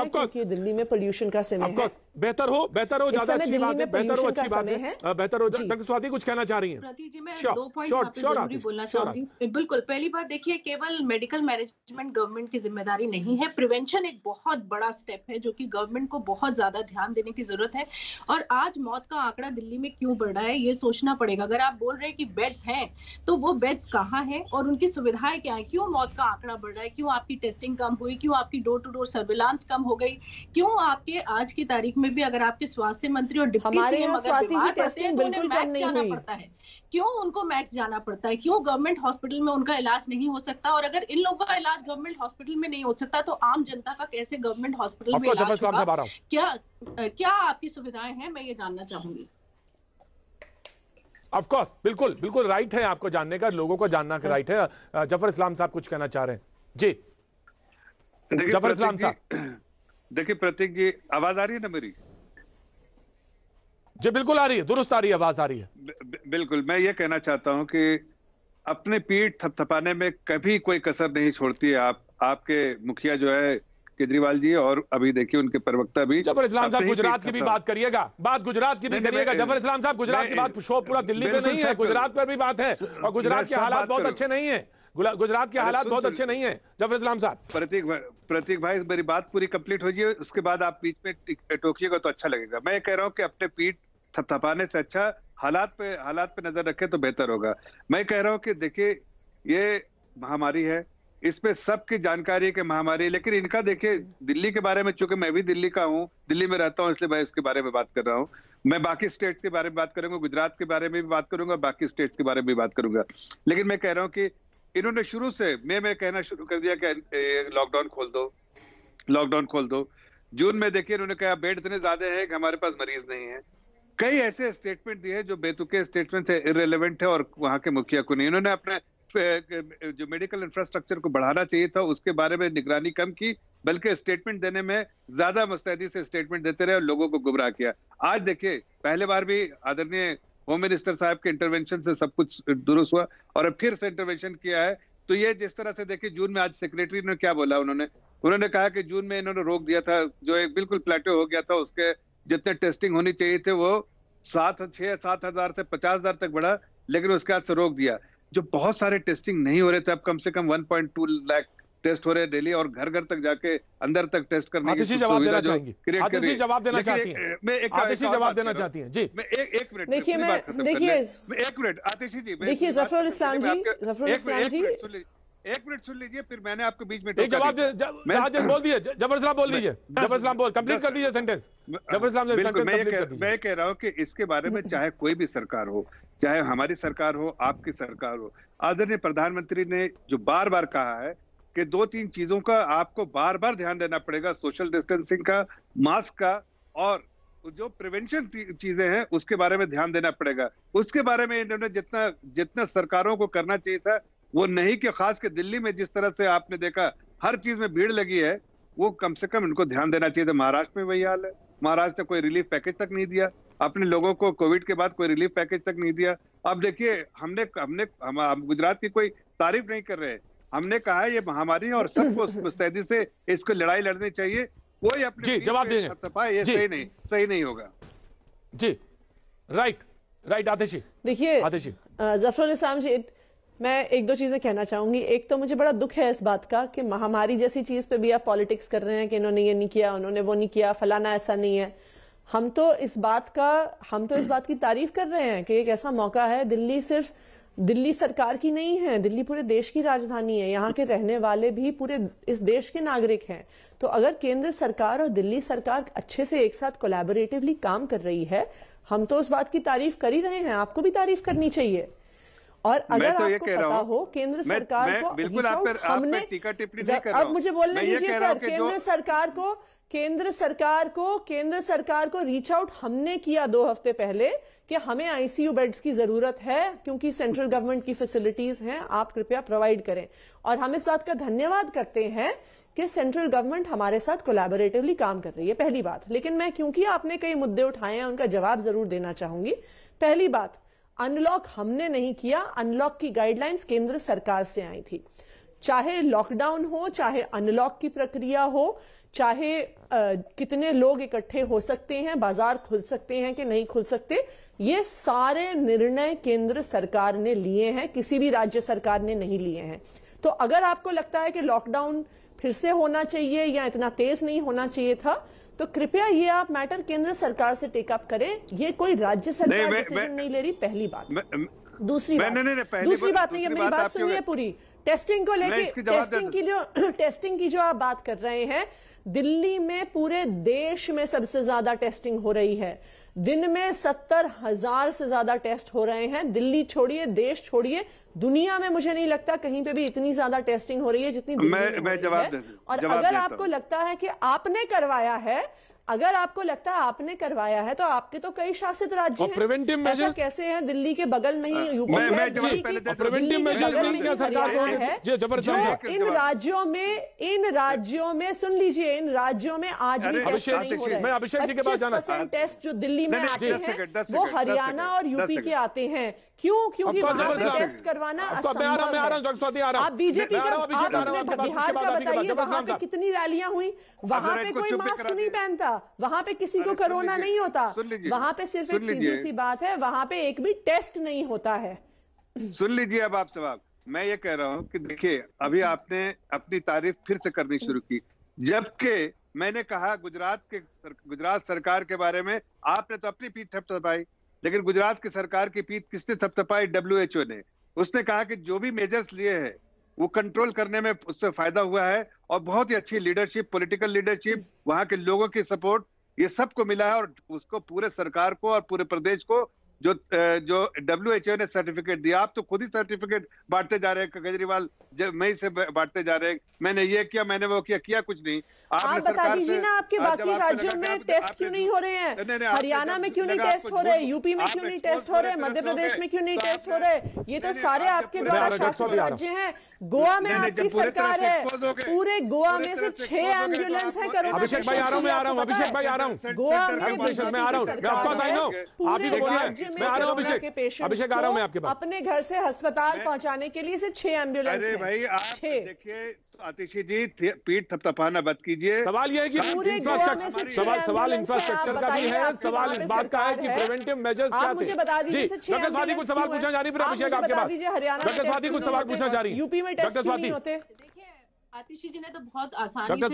क्योंकि दिल्ली में पोल्यूशन का समय है। बेहतर हो ज्यादा अच्छी बात है, बेहतर हो अच्छी बात है, बेहतर हो। डॉक्टर स्वाति कुछ कहना चाह रही हैं? प्रतीक जी, मैं 2 पॉइंट यहाँ पे जरूरी बोलना चाहती हूँ। बिल्कुल, पहली बात देखिए, केवल मेडिकल मैनेजमेंट गवर्नमेंट की जिम्मेदारी नहीं है, प्रिवेंशन एक बहुत बड़ा स्टेप है जो कि गवर्नमेंट को बहुत ज्यादा ध्यान देने की जरूरत है। और आज मौत का आंकड़ा दिल्ली में क्यों बढ़ रहा है ये सोचना पड़ेगा। अगर आप बोल रहे हैं कि बेड्स हैं तो वो बेड्स कहाँ हैं और उनकी सुविधाएं क्या है, क्यों मौत का आंकड़ा बढ़ रहा है, क्यों आपकी टेस्टिंग कम हुई, क्यों आपकी डोर टू डोर सर्विलांस कम हो गई, क्यों आपके आज की तारीख में भी अगर आपके स्वास्थ्य मंत्री और डिप्टी सीएम अगर बीमार पड़ते हैं तो उन्हें मैक्स जाना पड़ता है, क्यों उनको मैक्स जाना पड़ता है, क्यों गवर्नमेंट हॉस्पिटल में उनका इलाज नहीं हो सकता। और अगर इन लोगों का इलाज गवर्नमेंट हॉस्पिटल में नहीं हो सकता तो आम जनता का कैसे गवर्नमेंट हॉस्पिटल में इलाज होगा? क्या आपकी सुविधाएं हैं, मैं ये जानना चाहूंगी। ऑफ कोर्स, बिल्कुल राइट है आपको जानने का, लोगों को जानना का राइट है। जफर इस्लाम साहब कुछ कहना चाह रहे हैं जी। जफर इस्लाम साहब, देखिए प्रतीक जी, आवाज आ रही है ना मेरी? जी बिल्कुल आ रही है, दुरुस्त आ रही है, आवाज आ रही है। बिल्कुल, मैं ये कहना चाहता हूं कि अपने पीठ थपथपाने में कभी कोई कसर नहीं छोड़ती है आपके मुखिया जो है केजरीवाल जी, और अभी देखिए उनके प्रवक्ता भी। जफर इस्लाम साहब, गुजरात की भी बात करिएगा, गुजरात की भी करिएगा। जफर इस्लाम साहब, गुजरात की बात शो पूरा दिल्ली पे नहीं है, गुजरात पर भी बात है, और गुजरात के हालात बहुत अच्छे नहीं है, गुजरात के हालात बहुत अच्छे नहीं है। जफर इस्लाम साहब, प्रतीक भाई, मेरी बात पूरी कंप्लीट हो जाए, उसके बाद आप बीच में टोकिएगा तो अच्छा लगेगा। मैं कह रहा हूँ कि अपने पीठ थपथपाने से अच्छा हालात पे नजर रखे तो बेहतर होगा। मैं कह रहा हूँ कि देखिए, ये महामारी है, इसमें सबकी जानकारी के महामारी, लेकिन इनका देखिए दिल्ली के बारे में, चूंकि मैं भी दिल्ली का हूँ, दिल्ली में रहता हूँ, इसलिए मैं इसके बारे में बात कर रहा हूँ। मैं बाकी स्टेट्स के बारे में बात करूंगा, गुजरात के बारे में भी बात करूंगा, बाकी स्टेट्स के बारे में भी बात करूंगा। लेकिन मैं कह रहा हूँ कि इन्होंने शुरू से मैं कहना शुरू कर दिया कि लॉकडाउन खोल दो। जून में देखिए इन्होंने कहा बेड इतने ज्यादा है कि हमारे पास मरीज नहीं है। कई ऐसे स्टेटमेंट दिए जो बेतुके स्टेटमेंट है, इररिलेवेंट है, और वहां के मुखिया को नहीं। इन्होंने अपने जो मेडिकल इंफ्रास्ट्रक्चर को बढ़ाना चाहिए था उसके बारे में निगरानी कम की, बल्कि स्टेटमेंट देने में ज्यादा मुस्तैदी से स्टेटमेंट देते रहे और लोगों को गुमराह किया। आज देखिए, पहले बार भी आदरणीय होम मिनिस्टर साहब के इंटरवेंशन से सब कुछ दुरुस्त हुआ और अब फिर से इंटरवेंशन किया है। तो ये जिस तरह से देखिए, जून में आज सेक्रेटरी ने क्या बोला, उन्होंने कहा कि जून में इन्होंने रोक दिया था, जो एक बिल्कुल प्लेटो हो गया था, उसके जितने टेस्टिंग होनी चाहिए थे वो 7,000 से 50,000 तक बढ़ा, लेकिन उसके बाद से रोक दिया। जो बहुत सारे टेस्टिंग नहीं हो रहे थे, अब कम से कम 1.2 लाख टेस्ट हो रहे हैं डेली, और घर घर तक जाके अंदर तक टेस्ट करने की जवाब देना चाहेंगे, जवाब देना चाहती हैं। जवाब देना चाहती हैं जी। मैं एक मिनट देखिए, एक मिनट आतिशी जी, देखिए जफर इस्लाम जी, एक मिनट सुन लीजिए, फिर मैंने आपको बीच में जवाब बोल दीजिए। जफर इस्लाम बोल दीजिए, जफर इस्लाम बोल कंप्लीट कर दीजिए सेंटेंस। जफर इस्लाम, मैं कह रहा हूँ कि इसके बारे में चाहे कोई भी सरकार हो, चाहे हमारी सरकार हो, आपकी सरकार हो, आदरणीय प्रधानमंत्री ने जो बार बार कहा है कि 2-3 चीजों का आपको बार बार ध्यान देना पड़ेगा, सोशल डिस्टेंसिंग का, मास्क का, और जो प्रिवेंशन चीजें हैं उसके बारे में ध्यान देना पड़ेगा। उसके बारे में इन्होंने जितना सरकारों को करना चाहिए था वो नहीं, कि खास के दिल्ली में जिस तरह से आपने देखा हर चीज में भीड़ लगी है, वो कम से कम इनको ध्यान देना चाहिए था। महाराष्ट्र में वही हाल है, महाराष्ट्र ने कोई रिलीफ पैकेज तक नहीं दिया अपने लोगों को, कोविड के बाद कोई रिलीफ पैकेज तक नहीं दिया। अब देखिए, हम गुजरात की कोई तारीफ नहीं कर रहे, हमने कहा है ये महामारी है और सबको मुस्तैदी से इसको लड़ाई लड़नी चाहिए। कोई अपने जवाब देंगे, ये सही नहीं होगा जी। राइट आतिशी। देखिए जफरुल इस्लाम जी, मैं एक दो चीजें कहना चाहूंगी। एक तो मुझे बड़ा दुख है इस बात का कि महामारी जैसी चीज पे भी आप पॉलिटिक्स कर रहे हैं कि इन्होंने ये नहीं किया, उन्होंने वो नहीं किया, फलाना ऐसा नहीं है। हम तो इस बात की तारीफ कर रहे हैं कि एक ऐसा मौका है। दिल्ली सिर्फ दिल्ली सरकार की नहीं है, दिल्ली पूरे देश की राजधानी है, यहाँ के रहने वाले भी पूरे इस देश के नागरिक हैं। तो अगर केंद्र सरकार और दिल्ली सरकार अच्छे से एक साथ कोलैबोरेटिवली काम कर रही है, हम तो उस बात की तारीफ कर ही रहे हैं, आपको भी तारीफ करनी चाहिए। और अगर आपको पता हो केंद्र सरकार को बिल्कुल हमने टीका टिप्पणी नहीं कर रहा हूं। अब मुझे बोलने दीजिए सर, केंद्र सरकार को रीच आउट हमने किया 2 हफ्ते पहले कि हमें आईसीयू बेड्स की जरूरत है क्योंकि सेंट्रल गवर्नमेंट की फैसिलिटीज हैं, आप कृपया प्रोवाइड करें। और हम इस बात का धन्यवाद करते हैं कि सेंट्रल गवर्नमेंट हमारे साथ कोलैबोरेटिवली काम कर रही है, पहली बात। लेकिन मैं क्योंकि आपने कई मुद्दे उठाए हैं उनका जवाब जरूर देना चाहूंगी। पहली बात, अनलॉक हमने नहीं किया, अनलॉक की गाइडलाइंस केंद्र सरकार से आई थी। चाहे लॉकडाउन हो, चाहे अनलॉक की प्रक्रिया हो, चाहे कितने लोग इकट्ठे हो सकते हैं, बाजार खुल सकते हैं कि नहीं खुल सकते, ये सारे निर्णय केंद्र सरकार ने लिए हैं, किसी भी राज्य सरकार ने नहीं लिए हैं। तो अगर आपको लगता है कि लॉकडाउन फिर से होना चाहिए या इतना तेज नहीं होना चाहिए था, तो कृपया ये आप मैटर केंद्र सरकार से टेक अप करें। ये कोई राज्य सरकार डिसीजन नहीं ले रही, पहली बात। दूसरी बात नहीं है, मेरी बात सुनिए पूरी। टेस्टिंग को लेके, टेस्टिंग की जो आप बात कर रहे हैं, दिल्ली में पूरे देश में सबसे ज्यादा टेस्टिंग हो रही है। दिन में 70,000 से ज्यादा टेस्ट हो रहे हैं। दिल्ली छोड़िए, देश छोड़िए, दुनिया में मुझे नहीं लगता कहीं पे भी इतनी ज्यादा टेस्टिंग हो रही है जितनी दिल्ली में हो रही है। और अगर आपको लगता है कि आपने करवाया है, अगर आपको लगता है आपने करवाया है, तो आपके तो कई शासित राज्य हैं। प्रिवेंटिव ऐसा कैसे है? दिल्ली के बगल में ही यूपी है, इन राज्यों में सुन लीजिए, इन राज्यों में आज भी टेस्ट नहीं हो रहे। 25% टेस्ट जो दिल्ली में आते हैं वो हरियाणा और यूपी के आते हैं। क्यों? क्योंकि वहां पे टेस्ट करवाना असंभव है। आप बीजेपी का, आप अपने बिहार का बताइए, वहां पे कितनी रैलियां हुई, वहां पे कोई मास्क नहीं पहनता, वहां पे किसी को कोरोना नहीं होता, वहां पे सिर्फ एक सीधी सी बात है, वहां पे एक भी टेस्ट नहीं होता है। सुन लीजिए अब आप सवाल। मैं ये कह रहा हूं कि देखिए, अभी आपने अपनी तारीफ फिर से करनी शुरू की, जबकि मैंने कहा गुजरात सरकार के बारे में आपने तो अपनी पीठ थपथपाई, लेकिन गुजरात की सरकार की पीठ किसने थपथपाई? WHO ने। उसने कहा कि जो भी मेजर्स लिए हैं वो कंट्रोल करने में उससे फायदा हुआ है, और बहुत ही अच्छी लीडरशिप, पॉलिटिकल लीडरशिप, वहां के लोगों की सपोर्ट, ये सबको मिला है। और उसको पूरे सरकार को और पूरे प्रदेश को जो WHO ने सर्टिफिकेट दिया, आप तो खुद ही सर्टिफिकेट बांटते जा रहे हैं केजरीवाल, मई से बांटते जा रहे हैं, मैंने ये किया, मैंने वो किया कुछ नहीं। आप बता दीजिए ना, आपके बाकी राज्यों में टेस्ट क्यों नहीं हो रहे हैं? हरियाणा में क्यों नहीं टेस्ट हो रहे? यूपी में क्यों नहीं टेस्ट हो रहे? मध्य प्रदेश में क्यों नहीं टेस्ट हो रहे? ये तो सारे आपके द्वारा शासित राज्य हैं। गोवा में आपकी सरकार है, पूरे गोवा में से 6 एम्बुलेंस है कोरोना। अभिषेक भाई आ रहा हूं, मैं आ रहा हूं, अभिषेक भाई आ रहा हूं, गोवा में मैं आ रहा हूं, पूरे राज्य में कोरोना के पेशेंट्स को अपने घर से अस्पताल पहुंचाने के लिए सिर्फ 6 एम्बुलेंस है। भाई आप देखिए आतिशी जी, पीठ थपथपाना बंद कीजिए। सवाल यह है कि सवाल इंफ्रास्ट्रक्चर का भी है, सवाल इस बात का है कि प्रिवेंटिव मेजर्स क्या थे। मुझे बता दीजिए, डॉक्टर स्वाति कुछ सवाल पूछना जा रही है, अभिषेक आपके पास। डॉक्टर स्वाति कुछ सवाल पूछना जा रही है, यूपी में टेस्ट क्यों नहीं होते? आतिशी जी ने तो बहुत आसानी से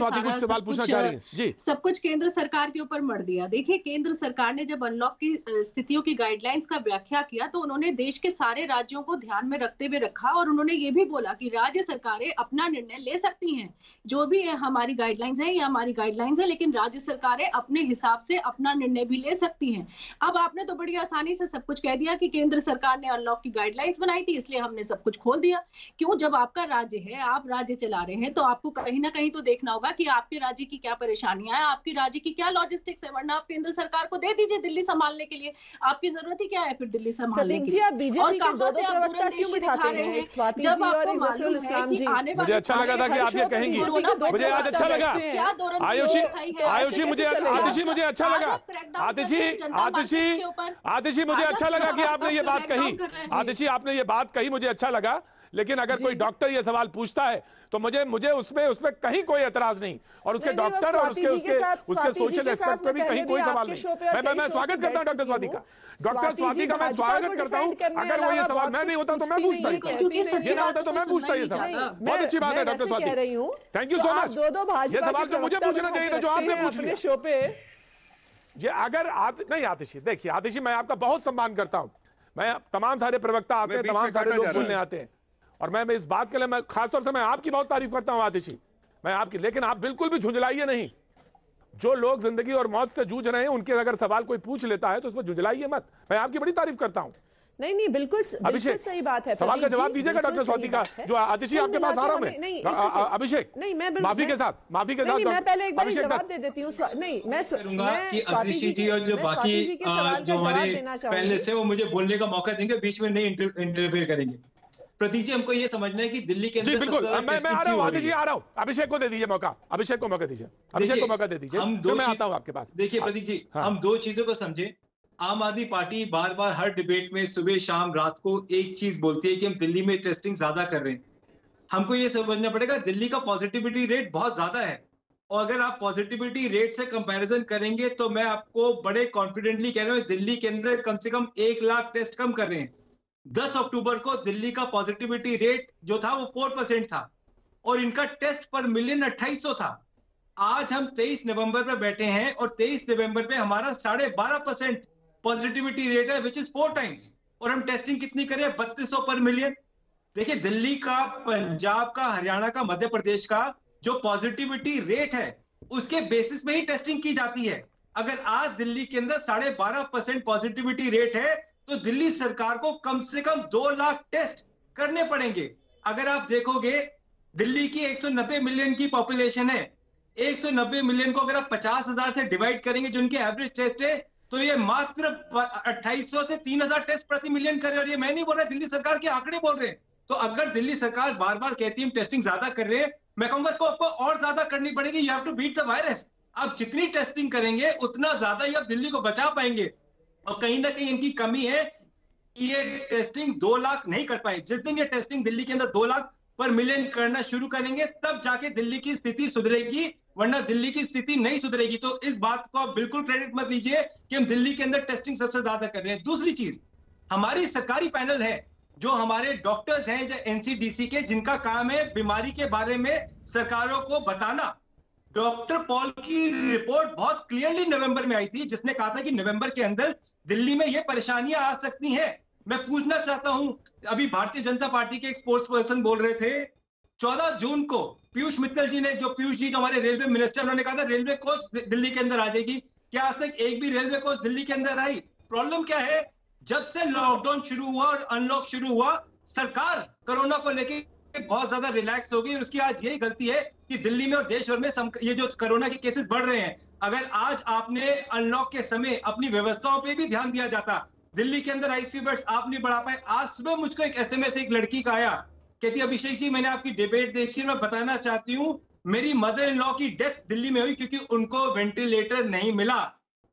सब कुछ केंद्र सरकार के ऊपर मर दिया। देखिए, केंद्र सरकार ने जब अनलॉक की स्थितियों की गाइडलाइंस का व्याख्या किया तो उन्होंने देश के सारे राज्यों को ध्यान में रखते हुए रखा, और उन्होंने ये भी बोला कि राज्य सरकारें अपना निर्णय ले सकती हैं। जो भी है हमारी गाइडलाइंस है, ये हमारी गाइडलाइंस है, लेकिन राज्य सरकारें अपने हिसाब से अपना निर्णय भी ले सकती हैं। अब आपने तो बड़ी आसानी से सब कुछ कह दिया कि केंद्र सरकार ने अनलॉक की गाइडलाइंस बनाई थी इसलिए हमने सब कुछ खोल दिया। क्यों? जब आपका राज्य है, आप राज्य चला रहे हैं, तो आपको कहीं ना कहीं तो देखना होगा कि आपके राज्य की क्या परेशानियां हैं, आपके राज्य की क्या लॉजिस्टिक्स है, वरना आप केंद्र सरकार को दे दीजिए दिल्ली संभालने के लिए। आपकी जरूरत ही क्या है फिर दिल्ली संभालने की? और कहां से आप दूरंदेशी दिखा रहे हैं जब आपको मालूम है कि आने वाले, मुझे अच्छा लगा था कि आप ये कहेंगी, मुझे आज अच्छा लगा। आयुषी मुझे अच्छा लगा, आतिशी मुझे अच्छा लगा कि आपने ये बात कही, आतिशी आपने ये बात कही, मुझे अच्छा लगा। लेकिन अगर कोई डॉक्टर ये सवाल पूछता है तो मुझे उसमें कहीं कोई एतराज नहीं, और उसके डॉक्टर और उसके सोशल एस्पेक्ट पे भी कहीं कोई सवाल नहीं। मैं स्वागत करता हूं डॉक्टर स्वाति का, डॉक्टर स्वाति का मैं स्वागत करता हूं। अगर वो ये सवाल मैं नहीं होता तो मैं पूछता ही, ये ना होता तो मैं पूछता ये सवाल। बहुत अच्छी बात है doctor Swati, thank you so much. ये सवाल तो मुझे पूछना चाहिए था जो आपने पूछ लिया शो पे। ये अगर नहीं आतिशी, देखिए आतिशी, मैं आपका बहुत सम्मान करता हूं, मैं तमाम सारे प्रवक्ता आते हैं, तमाम सारे लोग बोलने आते हैं, और मैं इस बात के लिए मैं खासतौर से मैं आपकी बहुत तारीफ करता हूं आतिशी, मैं आपकी, लेकिन आप बिल्कुल भी झुंझलाइए नहीं। जो लोग जिंदगी और मौत से जूझ रहे हैं उनके अगर सवाल कोई पूछ लेता है तो उसमें झुंझलाइए मत, मैं आपकी बड़ी तारीफ करता हूं। नहीं बिल्कुल सही बात है। सवाल का जवाब दीजिएगा डॉक्टर स्वाति का, जो आतिशी आपके पास आ रहा हूं मैं। अभिषेक नहीं, मैं माफी के साथ मैं पहले एक बार जवाब दे देती हूँ। नहीं, मैं करूंगा कि आतिशी जी और जो बाकी जो हमारे पैनलिस्ट है वो मुझे बोलने का मौका देंगे, बीच में नहीं इंटरफेयर करेंगे। प्रतीक जी, हमको ये समझना है कि दिल्ली के अंदर बिल्कुल, मैं आ रहा हूं, अभिषेक को दे दीजिए मौका, अभिषेक को मौका दीजिए, अभिषेक को मौका दे दीजिए। हम दो मैं आता हूं आपके पास। देखिए प्रतीक जी, हम दो चीजों को समझे। आम आदमी पार्टी बार बार हर डिबेट में सुबह शाम रात को एक चीज बोलती है कि हम दिल्ली में टेस्टिंग ज्यादा कर रहे हैं। हमको ये समझना पड़ेगा दिल्ली का पॉजिटिविटी रेट बहुत ज्यादा है, और अगर आप पॉजिटिविटी रेट से कंपैरिजन करेंगे तो मैं आपको बड़े कॉन्फिडेंटली कह रहा हूँ दिल्ली के अंदर कम से कम 1 लाख टेस्ट कम कर रहे हैं। 10 अक्टूबर को दिल्ली का पॉजिटिविटी रेट जो था वो 4% था, और इनका टेस्ट पर मिलियन 2800 था। आज हम 23 नवंबर पे बैठे हैं और 23 नवंबर पे हमारा 12.5% पॉजिटिविटी रेट है, विच इज 4 टाइम्स, और हम टेस्टिंग कितनी करें 3200 पर मिलियन। देखिए दिल्ली का, पंजाब का, हरियाणा का, मध्य प्रदेश का जो पॉजिटिविटी रेट है उसके बेसिस में ही टेस्टिंग की जाती है। अगर आज दिल्ली के अंदर 12.5% पॉजिटिविटी रेट है तो दिल्ली सरकार को कम से कम 2 लाख टेस्ट करने पड़ेंगे। अगर आप देखोगे दिल्ली की 190 मिलियन की पॉपुलेशन है, 190 मिलियन को अगर आप 50,000 से डिवाइड करेंगे जो उनके एवरेज टेस्ट है, तो ये मात्र 2800 से 3000 टेस्ट प्रति मिलियन करे, और ये मैं नहीं बोल रहा, दिल्ली सरकार के आंकड़े बोल रहे हैं। तो अगर दिल्ली सरकार बार बार कहती है टेस्टिंग ज्यादा कर रहे हैं, मैं कहूंगा इसको आपको और ज्यादा करनी पड़ेगी। You have to beat the virus. आप जितनी टेस्टिंग करेंगे उतना ज्यादा ही आप दिल्ली को बचा पाएंगे, और कहीं ना कहीं इनकी कमी है कि ये टेस्टिंग 2 लाख नहीं कर पाए। जिस दिन ये टेस्टिंग दिल्ली के अंदर 2 लाख पर मिलियन करना शुरू करेंगे तब जाके दिल्ली की स्थिति सुधरेगी, वरना दिल्ली की स्थिति नहीं सुधरेगी। तो इस बात को आप बिल्कुल क्रेडिट मत लीजिए कि हम दिल्ली के अंदर टेस्टिंग सबसे ज्यादा कर रहे हैं। दूसरी चीज, हमारी सरकारी पैनल है, जो हमारे डॉक्टर्स हैं जो एनसीडीसी के, जिनका काम है बीमारी के बारे में सरकारों को बताना। डॉक्टर पॉल की रिपोर्ट बहुत क्लियरली नवंबर में आई थी, जिसने कहा था कि नवंबर के अंदर दिल्ली में ये परेशानियां आ सकती हैं। मैं पूछना चाहता हूं, अभी भारतीय जनता पार्टी के एक स्पोर्ट्स पर्सन बोल रहे थे 14 जून को पीयूष मित्तल जी ने, जो पीयूष जी जो हमारे रेलवे मिनिस्टर, उन्होंने कहा था रेलवे कोच दिल्ली के अंदर आ जाएगी। क्या आज तक एक भी रेलवे कोच दिल्ली के अंदर आई? प्रॉब्लम क्या है, जब से लॉकडाउन शुरू हुआ और अनलॉक शुरू हुआ, सरकार कोरोना को लेके बहुत ज्यादा रिलैक्स हो गई, और उसकी आज यही गलती है कि दिल्ली में और देश भर में ये जो कोरोना के केसेस बढ़ रहे हैं। अगर आज आपने अनलॉक के समय अपनी व्यवस्थाओं पे भी ध्यान दिया जाता, दिल्ली के अंदर आईसीयू बेड्स आप नहीं बढ़ा पाए। आज सुबह मुझको एक एसएमएस एक लड़की का आया, कहती अभिषेक जी मैंने आपकी डिबेट देखी, मैं बताना चाहती हूँ मेरी मदर इन लॉ की डेथ दिल्ली में हुई क्योंकि उनको वेंटिलेटर नहीं मिला।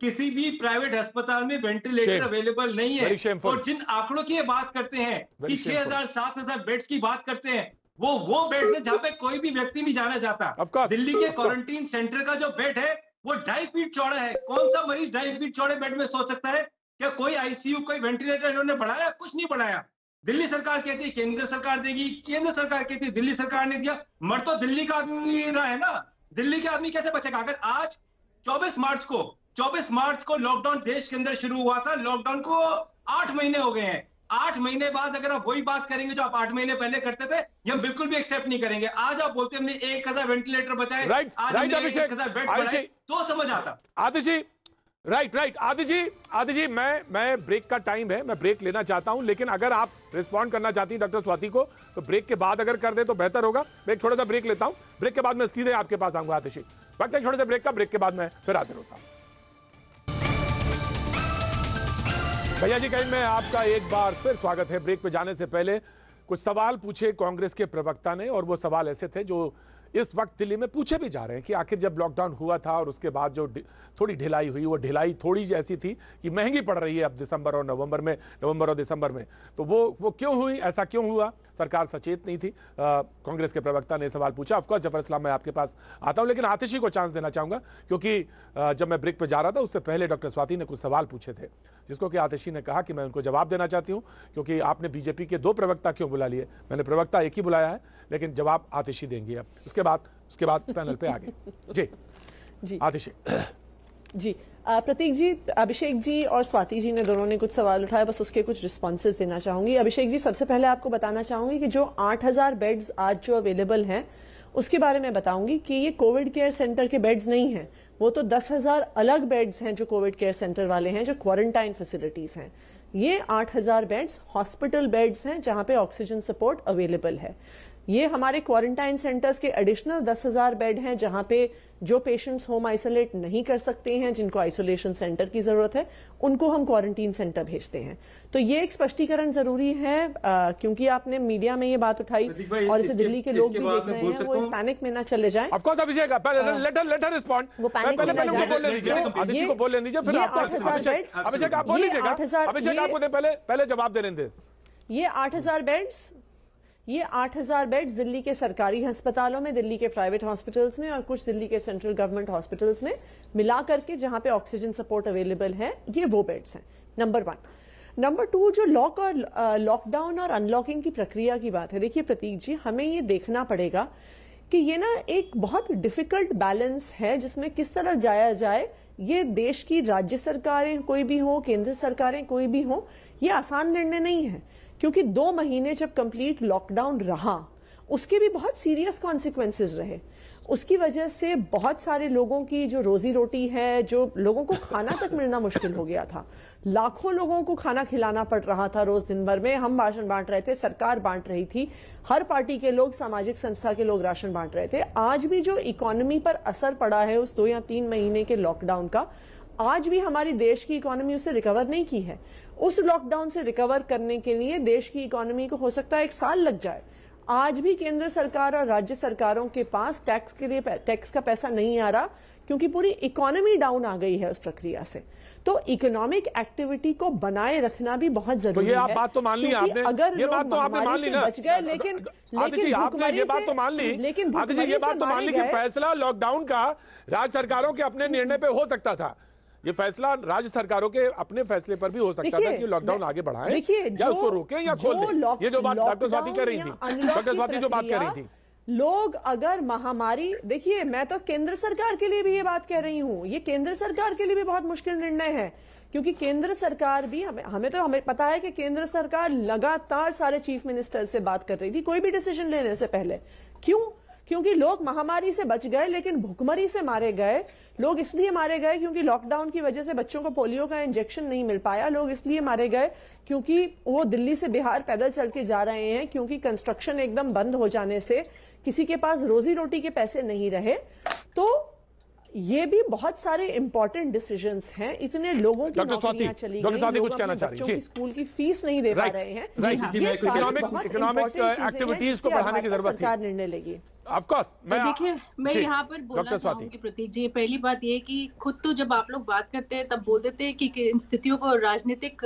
किसी भी प्राइवेट अस्पताल में वेंटिलेटर अवेलेबल नहीं है। और जिन आंकड़ों की बात करते हैं कि 6000 7000 बेड्स की बात करते हैं, वो बेड्स है जहां पे कोई भी व्यक्ति नहीं जाना चाहता। दिल्ली के क्वारंटीन सेंटर का जो बेड है वो 2.5 फीट चौड़ा है। कौन सा मरीज 2.5 फीट चौड़े बेड में सो सकता है? क्या कोई आईसीयू, कोई वेंटिलेटर इन्होंने बढ़ाया? कुछ नहीं बढ़ाया। दिल्ली सरकार कहती है केंद्र सरकार देगी, केंद्र सरकार कहती है दिल्ली सरकार ने दिया। मर तो दिल्ली का आदमी रहा है ना, दिल्ली के आदमी कैसे बचेगा? अगर आज 24 मार्च को लॉकडाउन देश के अंदर शुरू हुआ था, लॉकडाउन को 8 महीने हो गए हैं। 8 महीने बाद अगर आप वही बात करेंगे जो आप 8 महीने पहले करते थे, ये हम बिल्कुल भी एक्सेप्ट नहीं करेंगे। आज आप बोलते हमने 1000 वेंटिलेटर बचाए, आज हमने 1000 बेड बढ़ाए, तो समझ आता। आतिश जी, राइट आतिश जी, मैं ब्रेक का टाइम है, मैं ब्रेक लेना चाहता हूं, लेकिन अगर आप रिस्पॉन्ड करना चाहती हैं डॉक्टर स्वाति को तो ब्रेक के बाद अगर कर दे तो बेहतर होगा। मैं एक छोटा सा ब्रेक लेता हूं, ब्रेक के बाद मैं सीधे आपके पास आऊंगा आतिश जी। वक्त है छोटे से ब्रेक का, ब्रेक के बाद मैं फिर हाजिर होता हूं। भैया जी कहीं में आपका एक बार फिर स्वागत है। ब्रेक पे जाने से पहले कुछ सवाल पूछे कांग्रेस के प्रवक्ता ने, और वो सवाल ऐसे थे जो इस वक्त दिल्ली में पूछे भी जा रहे हैं कि आखिर जब लॉकडाउन हुआ था और उसके बाद जो थोड़ी ढिलाई हुई, वो ढिलाई थोड़ी ऐसी थी कि महंगी पड़ रही है अब दिसंबर और दिसंबर में, तो वो क्यों हुई, ऐसा क्यों हुआ? सरकार सचेत नहीं थी। कांग्रेस के प्रवक्ता ने सवाल पूछा। ऑफकोर्स जफर इस्लाम, मैं आपके पास आता हूं, लेकिन आतिशी को चांस देना चाहूंगा, क्योंकि जब मैं ब्रेक पे जा रहा था उससे पहले डॉक्टर स्वाति ने कुछ सवाल पूछे थे, जिसको कि आतिशी ने कहा कि मैं उनको जवाब देना चाहती हूं, क्योंकि आपने बीजेपी के 2 प्रवक्ता क्यों बुला लिए? मैंने प्रवक्ता एक ही बुलाया है, लेकिन जवाब आतिशी देंगी अब। उसके बाद पैनल पे आगे। जी आतिशी। जी प्रतीक जी, अभिषेक जी और स्वाति जी ने दोनों ने कुछ सवाल उठाए, बस उसके कुछ रिस्पॉन्सेज देना चाहूंगी। अभिषेक जी, सबसे पहले आपको बताना चाहूंगी कि जो 8000 बेड्स आज जो अवेलेबल हैं उसके बारे में बताऊंगी कि ये कोविड केयर सेंटर के बेड्स नहीं हैं, वो तो 10,000 अलग बेड्स हैं जो कोविड केयर सेंटर वाले हैं, जो क्वारंटाइन फैसिलिटीज हैं। ये 8000 बेड्स हॉस्पिटल बेड्स हैं जहां पे ऑक्सीजन सपोर्ट अवेलेबल है। ये हमारे क्वारंटाइन सेंटर्स के एडिशनल 10,000 बेड हैं जहां पे जो पेशेंट्स होम आइसोलेट नहीं कर सकते हैं, जिनको आइसोलेशन सेंटर की जरूरत है, उनको हम क्वारंटीन सेंटर भेजते हैं। तो ये एक स्पष्टीकरण जरूरी है, क्योंकि आपने मीडिया में ये बात उठाई और इसे दिल्ली के लोग भी देख रहे हैं, वो इस पैनिक में ना चले जाएं। वो पैनिक में ना जाए। ये 8,000 बेड्स दिल्ली के सरकारी अस्पतालों में, दिल्ली के प्राइवेट हॉस्पिटल्स में और कुछ दिल्ली के सेंट्रल गवर्नमेंट हॉस्पिटल्स में मिला करके जहां पे ऑक्सीजन सपोर्ट अवेलेबल है, ये वो बेड्स हैं। नंबर 1। नंबर 2, जो लॉकडाउन और अनलॉकिंग की प्रक्रिया की बात है, देखिए प्रतीक जी, हमें ये देखना पड़ेगा कि ये ना एक बहुत डिफिकल्ट बैलेंस है जिसमें किस तरह जाया जाए। ये देश की राज्य सरकारें कोई भी हो, केंद्र सरकारें कोई भी हो, ये आसान निर्णय नहीं है, क्योंकि 2 महीने जब कंप्लीट लॉकडाउन रहा उसके भी बहुत सीरियस कॉन्सिक्वेंसेस रहे। उसकी वजह से बहुत सारे लोगों की जो रोजी रोटी है, जो लोगों को खाना तक मिलना मुश्किल हो गया था। लाखों लोगों को खाना खिलाना पड़ रहा था रोज दिन भर में। हम राशन बांट रहे थे, सरकार बांट रही थी, हर पार्टी के लोग, सामाजिक संस्था के लोग राशन बांट रहे थे। आज भी जो इकोनॉमी पर असर पड़ा है उस 2 या 3 महीने के लॉकडाउन का, आज भी हमारी देश की इकोनॉमी उससे रिकवर नहीं की है। उस लॉकडाउन से रिकवर करने के लिए देश की इकोनॉमी को हो सकता है 1 साल लग जाए। आज भी केंद्र सरकार और राज्य सरकारों के पास टैक्स का पैसा नहीं आ रहा, क्योंकि पूरी इकोनॉमी डाउन आ गई है उस प्रक्रिया से। तो इकोनॉमिक एक्टिविटी को बनाए रखना भी बहुत जरूरी है। तो ये आप बात तो मान ली आपने, अगर ये बात तो आपने मान ली ना, बच गए, लेकिन आपने ये बात तो मान ली, लेकिन ये बात तो मान ली कि फैसला लॉकडाउन का राज्य सरकारों के अपने निर्णय पे हो सकता था। ये फैसला राज्य सरकारों के अपने फैसले पर भी हो सकता था कि लॉकडाउन आगे बढ़ाएं या उसको रोकें या खोल दें। ये जो बात डॉक्टर स्वाति कह रही थी, डॉक्टर स्वाति जो बात कह रही थी, लोग अगर महामारी, देखिए मैं तो केंद्र सरकार के लिए भी ये बात कह रही हूं, ये केंद्र सरकार के लिए भी बहुत मुश्किल निर्णय है, क्योंकि केंद्र सरकार भी, हमें पता है कि केंद्र सरकार लगातार सारे चीफ मिनिस्टर से बात कर रही थी कोई भी डिसीजन लेने से पहले। क्यों? क्योंकि लोग महामारी से बच गए, लेकिन भुखमरी से मारे गए। लोग इसलिए मारे गए क्योंकि लॉकडाउन की वजह से बच्चों को पोलियो का इंजेक्शन नहीं मिल पाया। लोग इसलिए मारे गए क्योंकि वो दिल्ली से बिहार पैदल चल के जा रहे हैं, क्योंकि कंस्ट्रक्शन एकदम बंद हो जाने से किसी के पास रोजी रोटी के पैसे नहीं रहे। तो ये भी बहुत सारे इंपॉर्टेंट डिसीजंस हैं। इतने लोगों की नौकरियां चली गई, लोग अपने बच्चों की स्कूल की फीस नहीं दे पा रहे हैं। इकोनॉमिक एक्टिविटीज को बढ़ाने की जरूरत है, सरकार निर्णय लेगी। देखिए, मैं यहाँ पर बोलना चाहूंगी प्रतीक जी, पहली बात ये कि खुद तो जब आप लोग बात करते हैं तब बोल देते हैं कि इन स्थितियों को राजनीतिक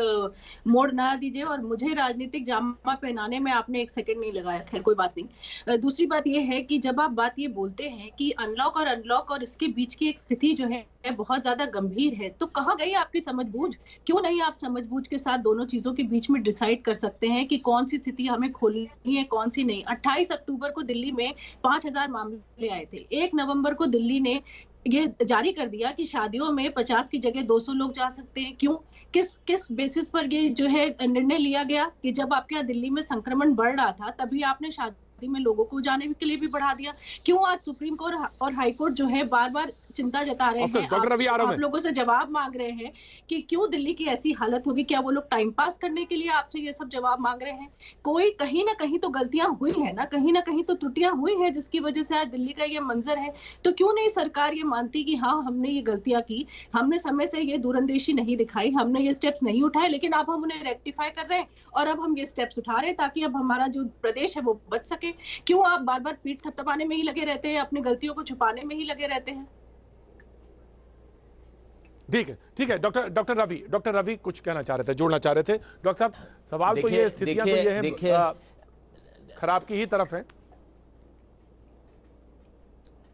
मोड़ ना दीजिए, और मुझे राजनीतिक जामा पहनाने में आपने 1 सेकंड नहीं लगाया। खैर कोई बात नहीं। दूसरी बात ये है कि जब आप बात ये बोलते हैं कि अनलॉक और इसके बीच की एक स्थिति जो है बहुत ज्यादा गंभीर है, तो कहाँ गई आपकी समझबूझ? क्यों नहीं आप समझबूझ के साथ दोनों चीजों के बीच में डिसाइड कर सकते हैं कि कौन सी स्थिति हमें खोलनी है, कौन सी नहीं? 28 अक्टूबर को दिल्ली में 5000 मामले आए थे। 1 नवंबर को दिल्ली ने ये जारी कर दिया कि शादियों में 50 की जगह 200 लोग जा सकते हैं। क्यों? किस बेसिस पर ये जो है निर्णय लिया गया कि जब आपके यहाँ दिल्ली में संक्रमण बढ़ रहा था तभी आपने शादी में लोगों को जाने के लिए भी बढ़ा दिया? क्यों आज सुप्रीम कोर्ट और हाई कोर्ट जो है बार बार चिंता जता रहे हैं, आप लोगों से जवाब मांग रहे हैं कि क्यों दिल्ली की ऐसी हालत होगी, क्या वो लोग टाइम पास करने के लिए आपसे ये सब जवाब मांग रहे हैं? कोई कहीं ना कहीं तो गलतियां हुई है ना, कहीं ना कहीं तो त्रुटियां हुई है जिसकी वजह से आज दिल्ली का ये मंजर है। तो क्यों नहीं सरकार ये मानती कि हाँ हमने ये गलतियां की, हमने समय से ये दूरंदेशी नहीं दिखाई, हमने ये स्टेप्स नहीं उठाए, लेकिन अब हम उन्हें रेक्टिफाई कर रहे हैं और अब हम ये स्टेप्स उठा रहे हैं ताकि अब हमारा जो प्रदेश है वो बच सके। क्यों आप बार बार पीठ थपथपाने में ही लगे रहते हैं, अपनी गलतियों को छुपाने में ही लगे रहते हैं? ठीक है डॉक्टर रवि कुछ कहना चाह रहे थे, जोड़ना चाह रहे थे। डॉक्टर साहब, सवाल तो ये स्थितियां तो ये है खराब की ही तरफ है,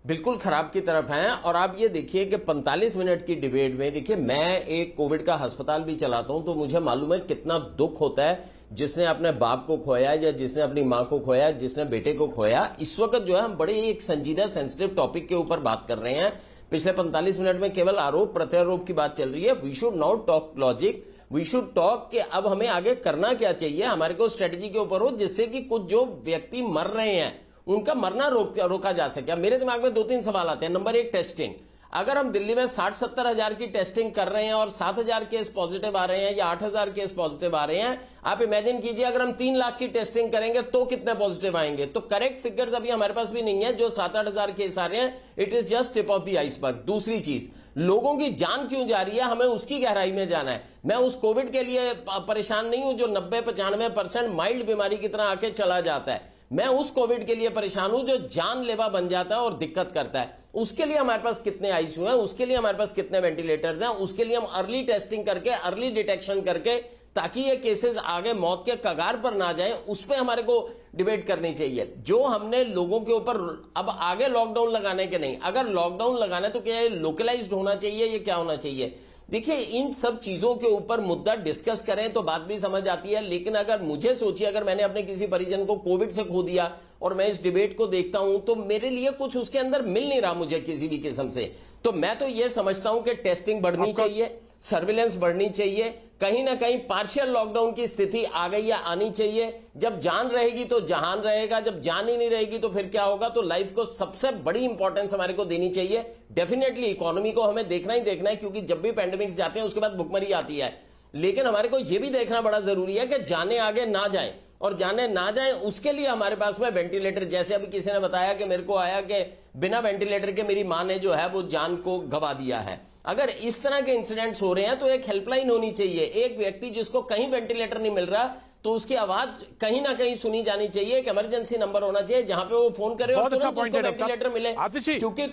बिल्कुल खराब की तरफ हैं। और आप ये देखिए कि 45 मिनट की डिबेट में, देखिए मैं एक कोविड का अस्पताल भी चलाता हूं, तो मुझे मालूम है कितना दुख होता है जिसने अपने बाप को खोया या जिसने अपनी मां को खोया, जिसने बेटे को खोया। इस वक्त जो है हम बड़े एक संजीदा सेंसिटिव टॉपिक के ऊपर बात कर रहे हैं। पिछले 45 मिनट में केवल आरोप प्रत्यारोप की बात चल रही है। We should not talk logic, we should talk कि अब हमें आगे करना क्या चाहिए, हमारे को स्ट्रेटेजी के ऊपर हो, जिससे कि कुछ जो व्यक्ति मर रहे हैं उनका मरना रोका जा सके। मेरे दिमाग में 2-3 सवाल आते हैं। Number 1, testing. अगर हम दिल्ली में 60-70 हजार की टेस्टिंग कर रहे हैं और 7,000 केस पॉजिटिव आ रहे हैं या 8,000 केस पॉजिटिव आ रहे हैं, आप इमेजिन कीजिए अगर हम 3 लाख की टेस्टिंग करेंगे तो कितने पॉजिटिव आएंगे। तो करेक्ट फिगर्स अभी हमारे पास भी नहीं है। जो 7-8 हजार केस आ रहे हैं, it is just tip of the iceberg. दूसरी चीज, लोगों की जान क्यों जा रही है, हमें उसकी गहराई में जाना है। मैं उस कोविड के लिए परेशान नहीं हूं जो 90-95% माइल्ड बीमारी की तरह आके चला जाता है। मैं उस कोविड के लिए परेशान हूं जो जानलेवा बन जाता है और दिक्कत करता है। उसके लिए हमारे पास कितने आईसीयू हैं, उसके लिए हमारे पास कितने वेंटिलेटर्स हैं, उसके लिए हम अर्ली टेस्टिंग करके, अर्ली डिटेक्शन करके, ताकि ये केसेस आगे मौत के कगार पर ना जाएं, उस पर हमारे को डिबेट करनी चाहिए। जो हमने लोगों के ऊपर अब आगे लॉकडाउन लगाने के नहीं, अगर लॉकडाउन लगाना है तो क्या ये लोकलाइज्ड होना चाहिए, ये क्या होना चाहिए? देखिए इन सब चीजों के ऊपर मुद्दा डिस्कस करें तो बात भी समझ आती है। लेकिन अगर मुझे सोचिए, अगर मैंने अपने किसी परिजन को कोविड से खो दिया और मैं इस डिबेट को देखता हूं तो मेरे लिए कुछ उसके अंदर मिल नहीं रहा मुझे किसी भी किस्म से। तो मैं तो ये समझता हूं कि टेस्टिंग बढ़नी चाहिए, सर्विलेंस बढ़नी चाहिए, कहीं ना कहीं पार्शियल लॉकडाउन की स्थिति आ गई या आनी चाहिए। जब जान रहेगी तो जहान रहेगा, जब जान ही नहीं रहेगी तो फिर क्या होगा। तो लाइफ को सबसे बड़ी इंपॉर्टेंस हमारे को देनी चाहिए। डेफिनेटली इकोनॉमी को हमें देखना ही देखना है, क्योंकि जब भी पैंडेमिक्स जाते हैं उसके बाद भुखमरी आती है। लेकिन हमारे को यह भी देखना बड़ा जरूरी है कि जाने आगे ना जाए, और जाने ना जाए उसके लिए हमारे पास में वेंटिलेटर, जैसे अभी किसी ने बताया कि मेरे को आया कि बिना वेंटिलेटर के मेरी मां ने जो है वो जान को गवा दिया है। अगर इस तरह के इंसिडेंट्स हो रहे हैं तो एक हेल्पलाइन होनी चाहिए। एक व्यक्ति जिसको कहीं वेंटिलेटर नहीं मिल रहा तो उसकी आवाज कहीं ना कहीं सुनी जानी चाहिए। एक इमरजेंसी नंबर होना चाहिए जहां पे वो फोन करे और तुरंत उसको वेंटिलेटर मिले। क्योंकि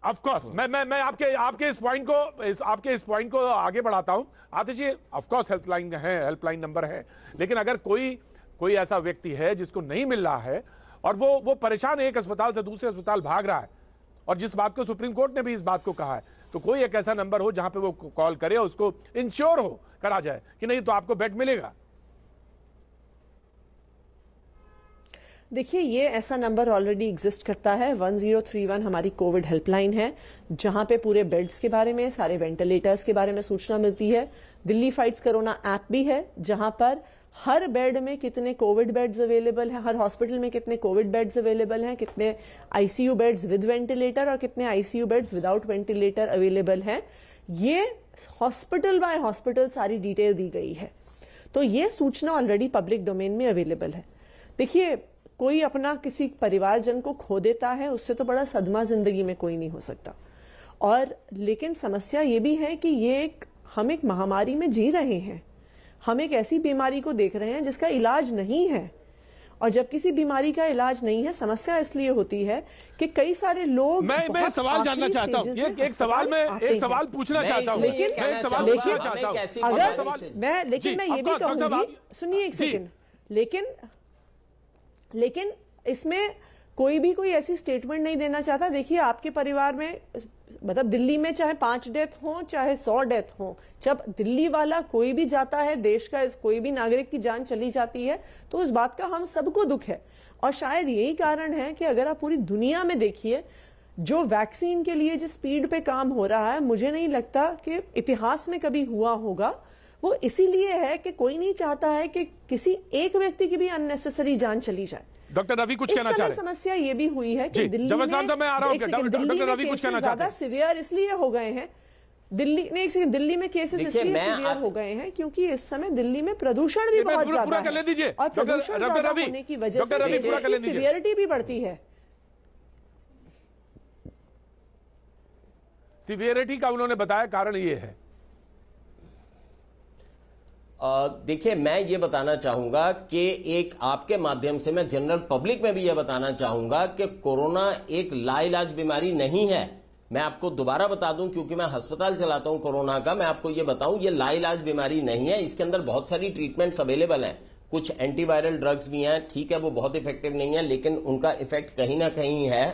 ऑफ कोर्स मैं आपके इस पॉइंट को आगे बढ़ाता हूं। आतिश जी, ऑफ कोर्स हेल्पलाइन नंबर है, लेकिन अगर कोई ऐसा व्यक्ति है जिसको नहीं मिल रहा है और वो परेशान है, एक अस्पताल से दूसरे अस्पताल भाग रहा है, और जिस बात को सुप्रीम कोर्ट ने भी इस बात को कहा है, तो कोई एक ऐसा नंबर हो जहां पे वो कॉल करे, उसको इंश्योर करा जाए कि नहीं तो आपको बेड मिलेगा। देखिए ये ऐसा नंबर ऑलरेडी एग्जिस्ट करता है। 1031 हमारी कोविड हेल्पलाइन है, जहां पे पूरे बेड्स के बारे में, सारे वेंटिलेटर्स के बारे में सूचना मिलती है। दिल्ली फाइट्स कोरोना ऐप भी है, जहां पर हर बेड में कितने कोविड बेड्स अवेलेबल हैं, हर हॉस्पिटल में कितने कोविड बेड्स अवेलेबल हैं, कितने आईसीयू बेड्स विद वेंटिलेटर और कितने ICU beds without ventilator available हैं। ये हॉस्पिटल बाय हॉस्पिटल सारी डिटेल दी गई है। तो ये सूचना ऑलरेडी पब्लिक डोमेन में अवेलेबल है। देखिए कोई अपना किसी परिवारजन को खो देता है, उससे तो बड़ा सदमा जिंदगी में कोई नहीं हो सकता। और लेकिन समस्या ये भी है कि हम एक महामारी में जी रहे हैं, हम एक ऐसी बीमारी को देख रहे हैं जिसका इलाज नहीं है। और जब किसी बीमारी का इलाज नहीं है, समस्या इसलिए होती है कि कई सारे लोग मैं सवाल जानना चाहता हूँ, एक सवाल पूछना चाहता हूँ, लेकिन मैं ये भी कहूंगी, सुनिए एक सेकंड, लेकिन इसमें कोई ऐसी स्टेटमेंट नहीं देना चाहता। देखिए आपके परिवार में, मतलब दिल्ली में चाहे 5 डेथ हो चाहे 100 डेथ हो, जब दिल्ली वाला कोई भी जाता है, देश का कोई भी नागरिक की जान चली जाती है, तो इस बात का हम सबको दुख है। और शायद यही कारण है कि अगर आप पूरी दुनिया में देखिए, जो वैक्सीन के लिए जिस स्पीड पे काम हो रहा है, मुझे नहीं लगता कि इतिहास में कभी हुआ होगा। वो इसीलिए है कि कोई नहीं चाहता है कि किसी एक व्यक्ति की भी अननेसेसरी जान चली जाए। डॉक्टर रवि कुछ कहना चाह रहे हैं? समस्या ये भी हुई है कि दिल्ली में ज्यादा सीवियर इसलिए हो गए हैं, दिल्ली में केसेस इसलिए सीवियर हो गए हैं क्योंकि इस समय दिल्ली में प्रदूषण भी बहुत ज्यादा है और प्रदूषण ज्यादा होने की वजह से सीवियरिटी भी बढ़ती है। सीवियरिटी का उन्होंने बताया कारण ये है। देखिए, मैं ये बताना चाहूंगा कि एक आपके माध्यम से मैं जनरल पब्लिक में भी ये बताना चाहूंगा कि कोरोना एक लाइलाज बीमारी नहीं है। मैं आपको दोबारा बता दूं, क्योंकि मैं अस्पताल चलाता हूं कोरोना का, मैं आपको ये बताऊं ये लाइलाज बीमारी नहीं है। इसके अंदर बहुत सारी ट्रीटमेंट्स अवेलेबल हैं, कुछ एंटीवायरल ड्रग्स भी हैं, ठीक है वो बहुत इफेक्टिव नहीं है लेकिन उनका इफेक्ट कहीं ना कहीं है।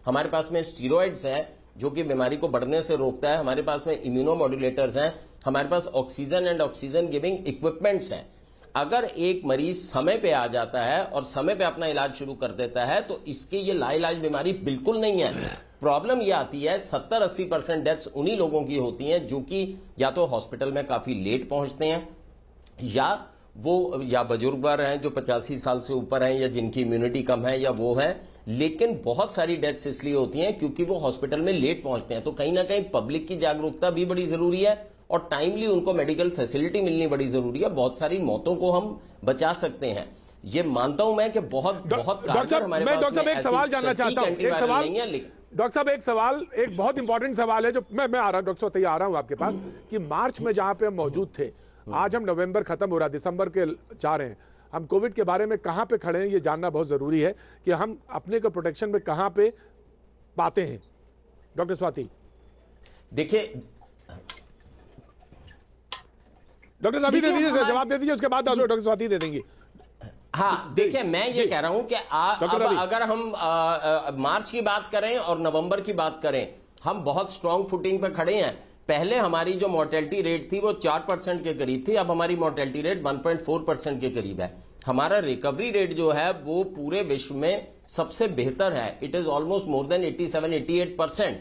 हमारे पास में स्टीरॉइड्स है जो कि बीमारी को बढ़ने से रोकता है, हमारे पास में इम्यूनोमॉड्यूलेटर्स हैं, हमारे पास oxygen and oxygen giving equipments हैं। अगर एक मरीज समय पे आ जाता है और समय पे अपना इलाज शुरू कर देता है तो इसकी ये लाइलाज बीमारी बिल्कुल नहीं है। प्रॉब्लम ये आती है 70-80% डेथ्स उन्हीं लोगों की होती हैं जो कि या तो हॉस्पिटल में काफी लेट पहुंचते हैं या बुजुर्ग हैं जो 85 साल से ऊपर हैं या जिनकी इम्यूनिटी कम है या वो है, लेकिन बहुत सारी डेथ्स इसलिए होती हैं क्योंकि वो हॉस्पिटल में लेट पहुंचते हैं। तो कहीं ना कहीं पब्लिक की जागरूकता भी बड़ी जरूरी है और टाइमली उनको मेडिकल फैसिलिटी मिलनी बड़ी जरूरी है। बहुत सारी मौतों को हम बचा सकते हैं, ये मानता हूं मैं कि बहुत कारगर हमारे पास डॉक्टर साहब एक सवाल जानना चाहता हूं, डॉक्टर साहब एक सवाल, एक बहुत इंपॉर्टेंट सवाल है जो मैं आ रहा हूं डॉक्टर साहब, आ रहा हूं आपके पास कि मार्च में जहां पे हम मौजूद थे, आज हम नवंबर खत्म हो रहा है, दिसंबर के जा रहे हैं, हम कोविड के बारे में कहां पे खड़े हैं ये जानना बहुत जरूरी है कि हम अपने को प्रोटेक्शन में कहां पे पाते हैं। डॉक्टर स्वाति देखिए, डॉक्टर स्वाति दे दीजिए, जवाब दे दीजिए, उसके बाद डॉक्टर स्वाति दे देंगे। हाँ देखिए, मैं ये कह रहा हूं कि अगर हम मार्च की बात करें और नवंबर की बात करें, हम बहुत स्ट्रांग फुटिंग पे खड़े हैं। पहले हमारी जो मोर्टेलिटी रेट थी वो 4% के करीब थी, अब हमारी मोर्टेलिटी रेट 1.4% के करीब है। हमारा रिकवरी रेट जो है वो पूरे विश्व में सबसे बेहतर है, it is almost more than 87-88%।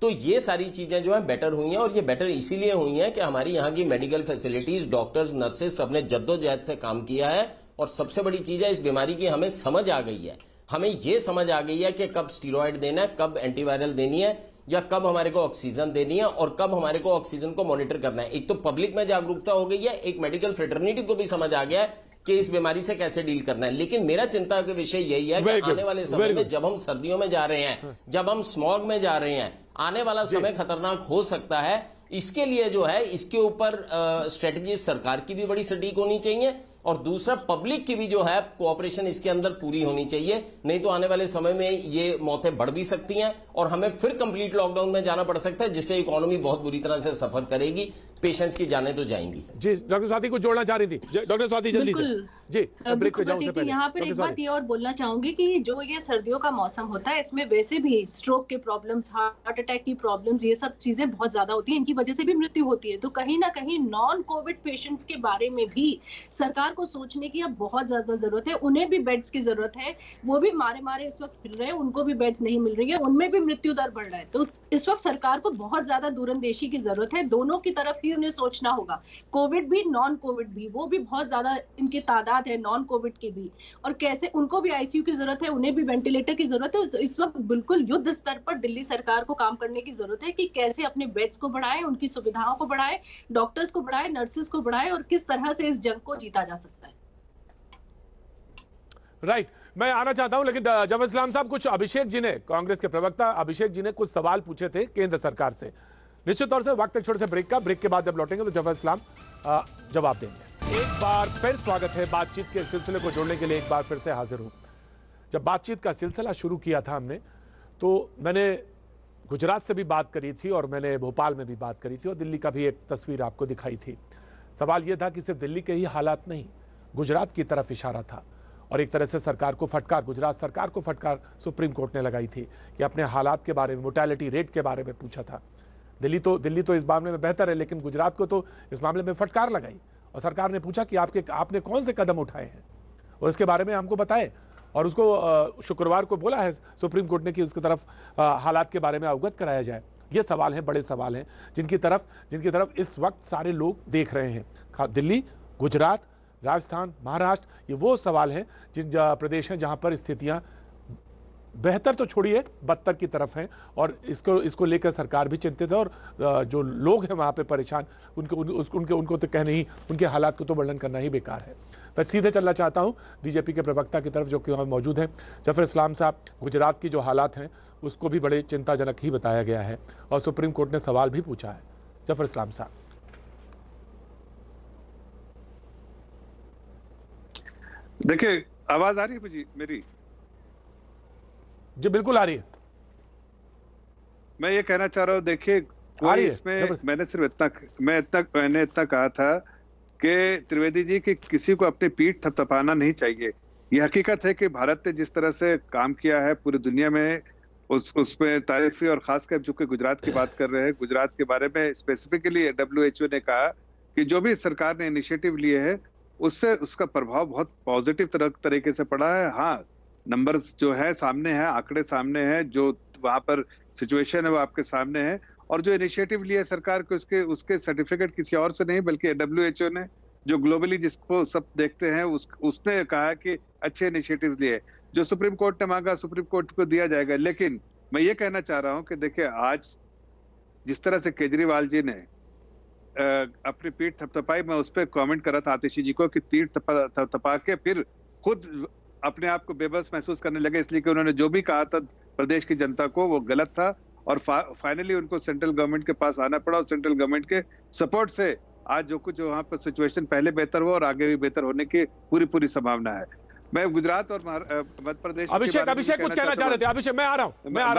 तो ये सारी चीजें जो है बेटर हुई हैं और ये बेटर इसीलिए हुई हैं कि हमारी यहाँ की मेडिकल फैसिलिटीज, डॉक्टर्स, नर्सेज सबने जद्दोजहद से काम किया है। और सबसे बड़ी चीज है इस बीमारी की हमें समझ आ गई है, हमें ये समझ आ गई है कि कब स्टीरॉयड देना है, कब एंटीवायरल देनी है या कब हमारे को ऑक्सीजन देनी है और कब हमारे को ऑक्सीजन को मॉनिटर करना है। एक तो पब्लिक में जागरूकता हो गई है, एक मेडिकल फ्रेटर्निटी को भी समझ आ गया है कि इस बीमारी से कैसे डील करना है। लेकिन मेरा चिंता का विषय यही है कि आने वाले समय में जब हम सर्दियों में जा रहे हैं, जब हम स्मॉग में जा रहे हैं, आने वाला समय खतरनाक हो सकता है। इसके लिए जो है इसके ऊपर स्ट्रेटेजी सरकार की भी बड़ी सटीक होनी चाहिए और दूसरा पब्लिक की भी जो है कोऑपरेशन इसके अंदर पूरी होनी चाहिए, नहीं तो आने वाले समय में ये मौतें बढ़ भी सकती हैं और हमें फिर कंप्लीट लॉकडाउन में जाना पड़ सकता है, जिससे इकोनॉमी बहुत बुरी तरह से सफर करेगी, पेशेंट्स की जानें तो जाएंगी। जी डॉक्टर स्वाति को जोड़ना चाह रही थी, डॉक्टर स्वाति जल्दी जी ब्रेक पे जाऊं से पहले यहाँ पर एक बात ये और बोलना चाहूंगी कि जो ये सर्दियों का मौसम होता है इसमें वैसे भी स्ट्रोक के प्रॉब्लम्स, हार्ट अटैक की प्रॉब्लम्स, ये सब चीजें बहुत ज्यादा होती हैं, इनकी वजह से भी मृत्यु होती है। तो कहीं ना कहीं नॉन कोविड पेशेंट्स के बारे में भी सरकार को सोचने की अब बहुत ज्यादा जरूरत है। उन्हें भी बेड्स की जरूरत है, वो भी मारे इस वक्त फिर रहे हैं, उनको भी बेड्स नहीं मिल रही है, उनमें भी मृत्यु दर बढ़ रहा है। तो इस वक्त सरकार को बहुत ज्यादा दूरंदेशी की जरूरत है, दोनों की तरफ ही उन्हें सोचना होगा, कोविड भी नॉन कोविड भी, वो भी बहुत ज्यादा इनकी तादाद है नॉन कोविड की भी, और कैसे उनको भी आईसीयू की जरूरत है, उन्हें भी वेंटिलेटर की जरूरत है। तो इस वक्त बिल्कुल युद्ध स्तर पर दिल्ली सरकार को काम करने की जरूरत है कि कैसे अपने बेड्स को बढ़ाएं, उनकी सुविधाओं को बढ़ाएं, डॉक्टर्स को बढ़ाएं, नर्सेज को बढ़ाएं और किस तरह से इस जंग को जीता जा सकता है। राइट, मैं आना चाहता हूं लेकिन जब इस्लाम साहब, कुछ अभिषेक जी ने, कांग्रेस के प्रवक्ता अभिषेक जी ने कुछ सवाल पूछे थे केंद्र सरकार से। निश्चित तौर से वक्त एक छोटे से ब्रेक का, ब्रेक के बाद जब लौटेंगे तो जब इस्लाम जवाब देंगे। एक बार फिर स्वागत है, बातचीत के सिलसिले को जोड़ने के लिए एक बार फिर से हाजिर हूं। जब बातचीत का सिलसिला शुरू किया था हमने, तो मैंने गुजरात से भी बात करी थी और मैंने भोपाल में भी बात करी थी और दिल्ली का भी एक तस्वीर आपको दिखाई थी। सवाल यह था कि सिर्फ दिल्ली के ही हालात नहीं, गुजरात की तरफ इशारा था और एक तरह से सरकार को फटकार, गुजरात सरकार को फटकार सुप्रीम कोर्ट ने लगाई थी कि अपने हालात के बारे में, मोर्टेलिटी रेट के बारे में पूछा था। दिल्ली तो इस मामले में बेहतर है, लेकिन गुजरात को तो इस मामले में फटकार लगाई और सरकार ने पूछा कि आपने कौन से कदम उठाए हैं और इसके बारे में हमको बताएं। और उसको शुक्रवार को बोला है सुप्रीम कोर्ट ने कि उसकी तरफ हालात के बारे में अवगत कराया जाए ये सवाल हैं, बड़े सवाल हैं जिनकी तरफ इस वक्त सारे लोग देख रहे हैं। दिल्ली, गुजरात, राजस्थान, महाराष्ट्र, ये वो सवाल हैं जिन प्रदेश हैं जहां पर स्थितियां बेहतर तो छोड़िए बदतर की तरफ हैं, और इसको लेकर सरकार भी चिंतित है, और जो लोग हैं वहां पे परेशान, उनको तो कहने ही, उनके हालात को तो वर्णन करना ही बेकार है। मैं सीधे चलना चाहता हूं बीजेपी के प्रवक्ता की तरफ जो कि वहां मौजूद हैं, जफर इस्लाम साहब। गुजरात की जो हालात हैं उसको भी बड़े चिंताजनक ही बताया गया है, और सुप्रीम कोर्ट ने सवाल भी पूछा है। जफर इस्लाम साहब। देखिए, आवाज आ रही है मुझे मेरी? जी बिल्कुल आ रही है। मैं ये कहना चाह रहा हूँ, देखिए इसमें मैंने इतना कहा था कि त्रिवेदी जी कि किसी को अपनी पीठ थपथपाना नहीं चाहिए। ये हकीकत है कि भारत ने जिस तरह से काम किया है पूरी दुनिया में, उसमें तारीफी, और खासकर जो कि गुजरात की बात कर रहे हैं, गुजरात के बारे में स्पेसिफिकली WHO ने कहा कि जो भी सरकार ने इनिशिएटिव लिए है उससे उसका प्रभाव बहुत पॉजिटिव तरीके से पड़ा है। हाँ, नंबर्स जो है सामने है, आंकड़े सामने हैं, जो वहां पर सिचुएशन है वो आपके सामने है, और जो इनिशिएटिव लिया सरकार को उसके सर्टिफिकेट किसी और से नहीं बल्कि WHO ने, जो ग्लोबली जिसको सब देखते हैं, उसने कहा कि अच्छे इनिशिएटिव लिए। जो सुप्रीम कोर्ट ने मांगा सुप्रीम कोर्ट को दिया जाएगा। लेकिन मैं ये कहना चाह रहा हूं कि देखिए, आज जिस तरह से केजरीवाल जी ने अपनी पीठ थपथपाई, मैं उस पर कॉमेंट करा था आतिशी जी को कि पीठ थपथपा के फिर खुद अपने आप को बेबस महसूस करने लगे, इसलिए कि उन्होंने जो भी कहा था प्रदेश की जनता को वो गलत था, और फाइनली उनको सेंट्रल गवर्नमेंट के पास आना पड़ा, और सेंट्रल गवर्नमेंट के सपोर्ट से आज जो कुछ वहां पर सिचुएशन पहले बेहतर हुआ और आगे भी बेहतर होने की पूरी संभावना है। मैं गुजरात और मध्य प्रदेश अभिषेक कुछ कहना चाह रहे थे। अभिषेक मैं आ रहा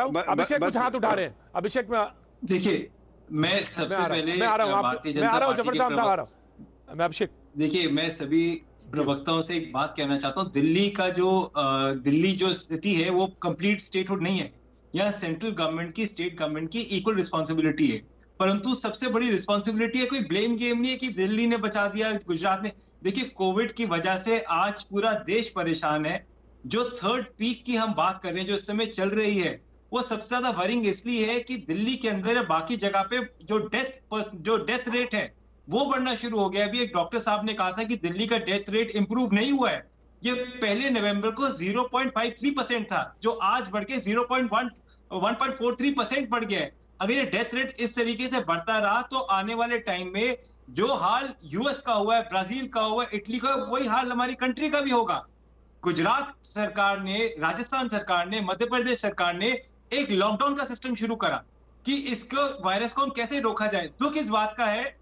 हूँ अभिषेक कुछ हाथ उठा रहे हैं। अभिषेक में देखिए, मैं सबसे पहले भारतीय जनता पार्टी के अभिषेक, देखिए, मैं सभी प्रवक्ताओं से एक बात कहना चाहता हूँ। दिल्ली जो स्थिति है वो कंप्लीट स्टेटहुड नहीं है। यहाँ सेंट्रल गवर्नमेंट की, स्टेट गवर्नमेंट की इक्वल रिस्पॉन्सिबिलिटी है, परंतु सबसे बड़ी रिस्पॉन्सिबिलिटी है, कोई ब्लेम गेम नहीं है कि दिल्ली ने बचा दिया, गुजरात ने। देखिए, कोविड की वजह से आज पूरा देश परेशान है। जो थर्ड पीक की हम बात कर रहे हैं, जो इस समय चल रही है, वो सबसे ज्यादा वरिंग इसलिए है कि दिल्ली के अंदर बाकी जगह पे जो डेथ रेट है वो बढ़ना शुरू हो गया। अभी एक डॉक्टर साहब ने कहा था कि दिल्ली का डेथ रेट इंप्रूव नहीं हुआ है। ये पहले नवंबर को 0.53% था, जो आज बढ़ के 1.43% बढ़ गया है। अगर ये डेथ रेट इस तरीके से बढ़ता रहा तो आने वाले टाइम में जो हाल यूएस का हुआ है, ब्राजील का हुआ है, इटली का, वही हाल हमारी कंट्री का भी होगा। गुजरात सरकार ने, राजस्थान सरकार ने, मध्य प्रदेश सरकार ने एक लॉकडाउन का सिस्टम शुरू करा कि इसको, वायरस को हम कैसे रोका जाए। दुख इस बात का है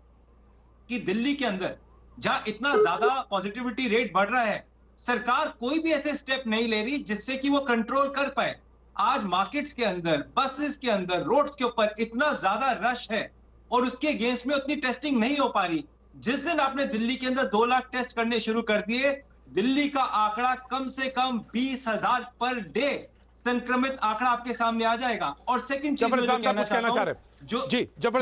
कि दिल्ली के अंदर जहां इतना ज्यादा पॉजिटिविटी रेट बढ़ रहा है, सरकार कोई भी ऐसे स्टेप नहीं ले रही जिससे कि वो कंट्रोल कर पाए। आज मार्केट्स के अंदर, बसेस के अंदर, रोड्स के ऊपर इतना ज्यादा रश है और उसके अगेंस्ट में उतनी टेस्टिंग नहीं हो पा रही। जिस दिन आपने दिल्ली के अंदर 2 लाख टेस्ट करने शुरू कर दिए, दिल्ली का आंकड़ा कम से कम 20,000 पर डे संक्रमित आंकड़ा आपके सामने आ जाएगा। और सेकंड चीज मैं कहना चाहता हूं, जो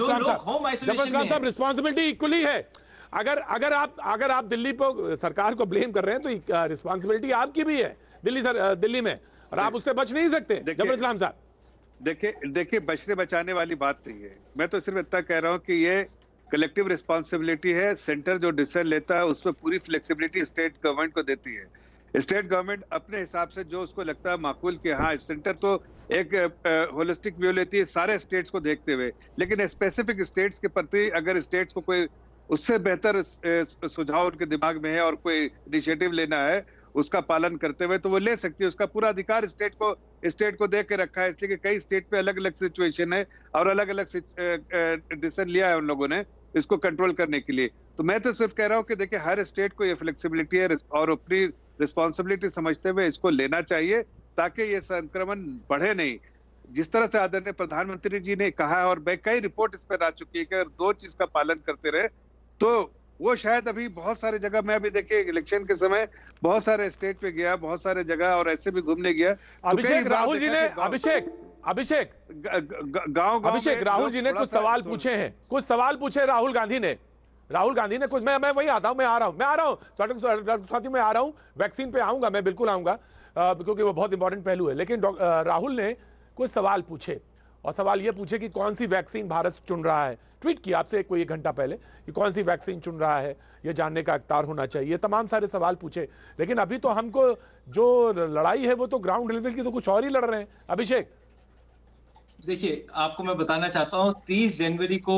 लोग होम आइसोलेशन में हैं, रिस्पांसिबिलिटी इक्वली है। अगर आप दिल्ली पर सरकार को ब्लेम कर रहे हैं तो रिस्पांसिबिलिटी आपकी भी है दिल्ली में, और आप उससे बच नहीं सकते। जफर इस्लाम साहब, देखिए बचने बचाने वाली बात नहीं है। मैं तो सिर्फ इतना कह रहा हूं कि ये कलेक्टिव रिस्पांसिबिलिटी है। सेंटर जो डिसीजन लेता है उसमें पूरी फ्लेक्सिबिलिटी स्टेट गवर्नमेंट को देती है। स्टेट गवर्नमेंट अपने हिसाब से जो उसको लगता है माकूल कि हाँ, सेंटर तो एक होलिस्टिक व्यू लेती है सारे स्टेट्स को देखते हुए, लेकिन स्पेसिफिक स्टेट्स के प्रति अगर स्टेट्स को कोई उससे बेहतर सुझाव उनके दिमाग में है और कोई इनिशिएटिव लेना है उसका पालन करते हुए, तो वो ले सकती है। उसका पूरा अधिकार स्टेट को दे के रखा है, इसलिए कि कई स्टेट पे अलग अलग सिचुएशन है और अलग अलग डिसीजन लिया है उन लोगों ने इसको कंट्रोल करने के लिए। तो मैं तो सिर्फ कह रहा हूँ कि देखिए हर स्टेट को ये फ्लेक्सिबिलिटी है और अपनी रिस्पॉन्सिबिलिटी समझते हुए इसको लेना चाहिए ताकि ये संक्रमण बढ़े नहीं। जिस तरह से आदरणीय प्रधानमंत्री जी ने कहा है और कई रिपोर्ट इस पर आ चुकी है कि अगर 2 चीज का पालन करते रहे तो वो शायद अभी बहुत सारे जगह, मैं अभी देखिए इलेक्शन के समय बहुत सारे स्टेट पे गया, बहुत सारे जगह और ऐसे भी घूमने गया। अभिषेक राहुल जी ने राहुल जी ने कुछ सवाल पूछे हैं, कुछ सवाल पूछे राहुल गांधी ने कुछ, मैं वही आता हूं, मैं आ रहा हूं साथी, मैं आ रहा हूं, वैक्सीन पे आऊंगा, मैं बिल्कुल आऊंगा क्योंकि वो बहुत इंपॉर्टेंट पहलू है। लेकिन राहुल ने कुछ सवाल पूछे और सवाल ये पूछे कि कौन सी वैक्सीन भारत चुन रहा है। ट्वीट किया आपसे कोई 1 घंटा पहले कि कौन सी वैक्सीन चुन रहा है, ये जानने का अख्तियार होना चाहिए। तमाम सारे सवाल पूछे, लेकिन अभी तो हमको जो लड़ाई है वो तो ग्राउंड लेवल की, तो कुछ और ही लड़ रहे हैं। अभिषेक, देखिए, आपको मैं बताना चाहता हूं, 30 जनवरी को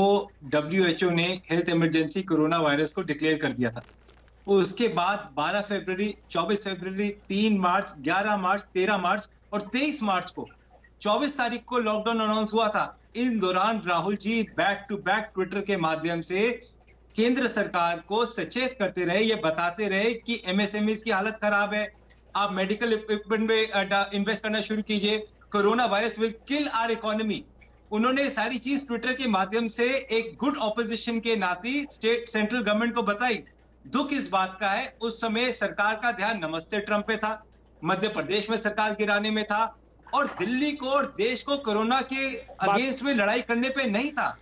WHO ने हेल्थ इमरजेंसी कोरोना वायरस को डिक्लेयर कर दिया था। उसके बाद 12 फरवरी, 24 फरवरी, 3 मार्च, 11 मार्च, 13 मार्च और 23 मार्च को 24 तारीख को लॉकडाउन अनाउंस हुआ था। इन दौरान Rahul ji back to back Twitter के माध्यम से केंद्र सरकार को सचेत करते रहे, ये बताते रहे कि MSMEs की हालत खराब है, आप मेडिकल इक्विपमेंट में इन्वेस्ट करना शुरू कीजिए, corona virus will kill our economy. उन्होंने सारी चीज ट्विटर के माध्यम से एक गुड ऑपोजिशन के नाते स्टेट सेंट्रल गवर्नमेंट को बताई। दुख इस बात का है, उस समय सरकार का ध्यान नमस्ते ट्रंप पे था, मध्य प्रदेश में सरकार गिराने में था, और दिल्ली को और देश को कोरोना के अगेंस्ट में लड़ाई करने पे नहीं था।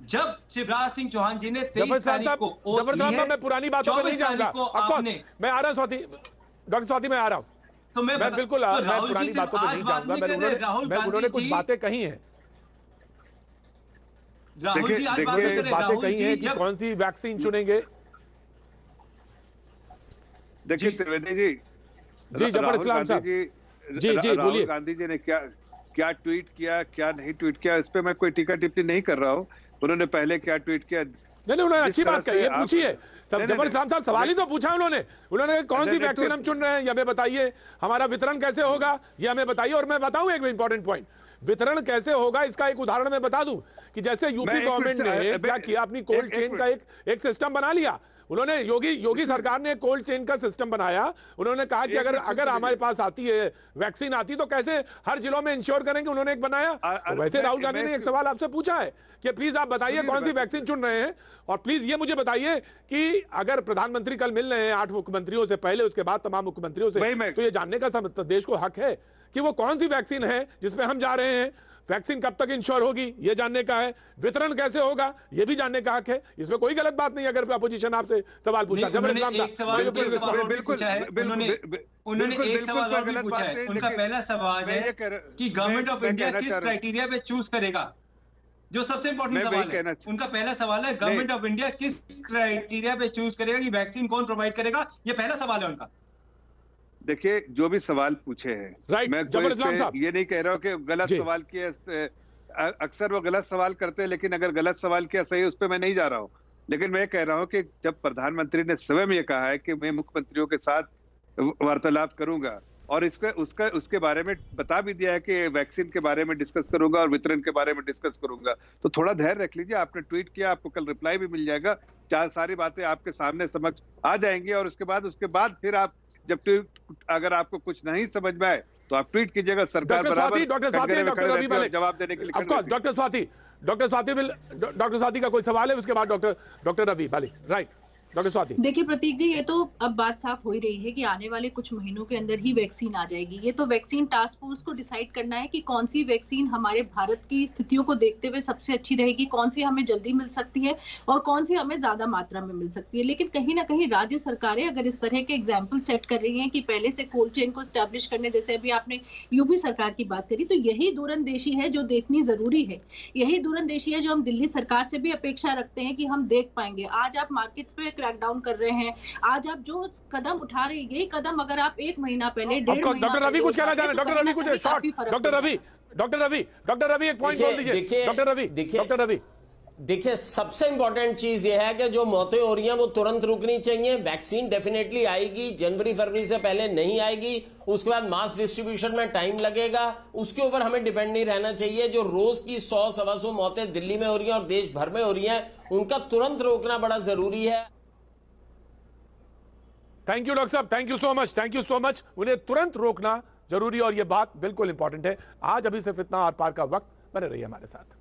जब शिवराज सिंह चौहान जी ने 23 तारीख को ओथ ली है, मैं पुरानी बातों पे नहीं जाऊंगा, मैं आ रहा हूं स्वाति, डॉक्टर स्वाति मैं आ रहा हूं, तो मैं बिल्कुल पुरानी बातों पे नहीं जाऊंगा। उन्होंने कुछ बातें कही हैं, राहुल जी आज बातें कही हैं कि कौन सी वैक्सीन चुनेंगे। देखिए त्रिवेदी जी, जफर इस्लाम साहब जी राहुल गांधी जी ने क्या ट्वीट किया, क्या नहीं ट्वीट किया, इस पे मैं कोई टीका टिप्पणी नहीं कर रहा हूँ। उन्होंने पहले क्या ट्वीट किया, नहीं उन्होंने अच्छी बात कही है, पूछिए जफर इस्लाम साहब, सवाल ही तो पूछा उन्होंने कौन सी वैक्सीन हम चुन रहे हैं, ये हमें बताइए, हमारा वितरण कैसे होगा ये हमें बताइए। और मैं बताऊं एक इंपॉर्टेंट पॉइंट, वितरण कैसे होगा इसका एक उदाहरण मैं बता दूं कि जैसे यूपी गवर्नमेंट ने क्या किया, अपनी कोल्ड चेन का एक सिस्टम बना लिया उन्होंने। योगी सरकार ने कोल्ड चेन का सिस्टम बनाया। उन्होंने कहा कि अगर हमारे पास आती है वैक्सीन आती तो कैसे हर जिलों में इंश्योर करेंगे, उन्होंने एक बनाया। तो वैसे राहुल गांधी ने एक सवाल आपसे पूछा है कि प्लीज आप बताइए कौन सी वैक्सीन चुन रहे हैं, और प्लीज ये मुझे बताइए कि अगर प्रधानमंत्री कल मिल रहे हैं 8 मुख्यमंत्रियों से पहले, उसके बाद तमाम मुख्यमंत्रियों से, तो ये जानने का देश को हक है कि वो कौन सी वैक्सीन है जिसमें हम जा रहे हैं, वैक्सीन कब तक इंश्योर होगी ये जानने का है, वितरण कैसे होगा ये भी जानने का हक है। इसमें कोई गलत बात नहीं अगर अपोजिशन आपसे सवाल पूछा। उन्होंने एक सवाल और भी पूछा है, उन्होंने एक सवाल और भी पूछा है। उनका पहला सवाल है कि गवर्नमेंट ऑफ इंडिया किस क्राइटेरिया पे चूज करेगा, जो सबसे इंपॉर्टेंट सवाल है। उनका पहला सवाल है गवर्नमेंट ऑफ इंडिया किस क्राइटेरिया पे चूज करेगा कि वैक्सीन कौन प्रोवाइड करेगा, ये पहला सवाल है उनका। देखिए जो भी सवाल पूछे हैं, मैं ये नहीं कह रहा हूं कि गलत सवाल किया, अक्सर वो गलत सवाल करते हैं, लेकिन अगर गलत सवाल किया सही उस पर मैं नहीं जा रहा हूं। लेकिन मैं कह रहा हूं कि जब प्रधानमंत्री ने स्वयं ये कहा है कि मैं मुख्यमंत्रियों के साथ वार्तालाप करूंगा और उसके बारे में बता भी दिया है कि वैक्सीन के बारे में डिस्कस करूंगा और वितरण के बारे में डिस्कस करूंगा, तो थोड़ा धैर्य रख लीजिए। आपने ट्वीट किया, आपको कल रिप्लाई भी मिल जाएगा, सारी बातें आपके सामने समझ आ जाएंगी, और उसके बाद फिर आप जब अगर आपको कुछ नहीं समझ में आए तो आप ट्वीट कीजिएगा। सरकार बराबर जवाब देने के लिए। डॉक्टर स्वाति का कोई सवाल है, उसके बाद डॉक्टर रवि वाली, राइट। डॉक्टर स्वाति, देखिए प्रतीक जी, ये तो अब बात साफ हो ही रही है कि आने वाले कुछ महीनों के अंदर ही वैक्सीन आ जाएगी। ये तो वैक्सीन टास्क फोर्स को डिसाइड करना है कि कौन सी वैक्सीन हमारे भारत की स्थितियों को देखते हुए सबसे अच्छी रहेगी, कौन सी हमें जल्दी मिल सकती है और कौन सी हमें ज्यादा मात्रा में मिल सकती है। लेकिन कहीं ना कहीं राज्य सरकारें अगर इस तरह के एग्जाम्पल सेट कर रही है कि पहले से कोल्ड चेन को स्टैब्लिश करने, जैसे अभी आपने यूपी सरकार की बात करी, तो यही दूरंदेशी है जो देखनी जरूरी है। यही दूरंदेशी है जो हम दिल्ली सरकार से भी अपेक्षा रखते हैं कि हम देख पाएंगे। आज आप मार्केट पे क्रैकडाउन कर रहे हैं, आज आप जो कदम उठा रहे हैं, यही कदम अगर आप 1 महीना पहले, 1.5 महीना, डॉक्टर रवि कुछ कहना चाह रहे हैं, डॉक्टर रवि कुछ शॉर्ट, डॉक्टर रवि एक पॉइंट बोल दीजिए। डॉक्टर रवि देखिए, सबसे इंपॉर्टेंट चीज यह है कि जो मौतें हो रही हैं वो तुरंत रुकनी चाहिए। वैक्सीन डेफिनेटली आएगी, जनवरी फरवरी से पहले नहीं आएगी, उसके बाद मास डिस्ट्रीब्यूशन में टाइम लगेगा, उसके ऊपर हमें डिपेंड नहीं रहना चाहिए। जो रोज की 100-125 मौतें दिल्ली में हो रही हैं और देश भर में हो रही हैं, उनका तुरंत रोकना बड़ा जरूरी है। थैंक यू डॉक्टर साहब, थैंक यू सो मच। उन्हें तुरंत रोकना जरूरी, और यह बात बिल्कुल इंपॉर्टेंट है। आज अभी सिर्फ इतना, आर पार का वक्त, बने रहिए हमारे साथ।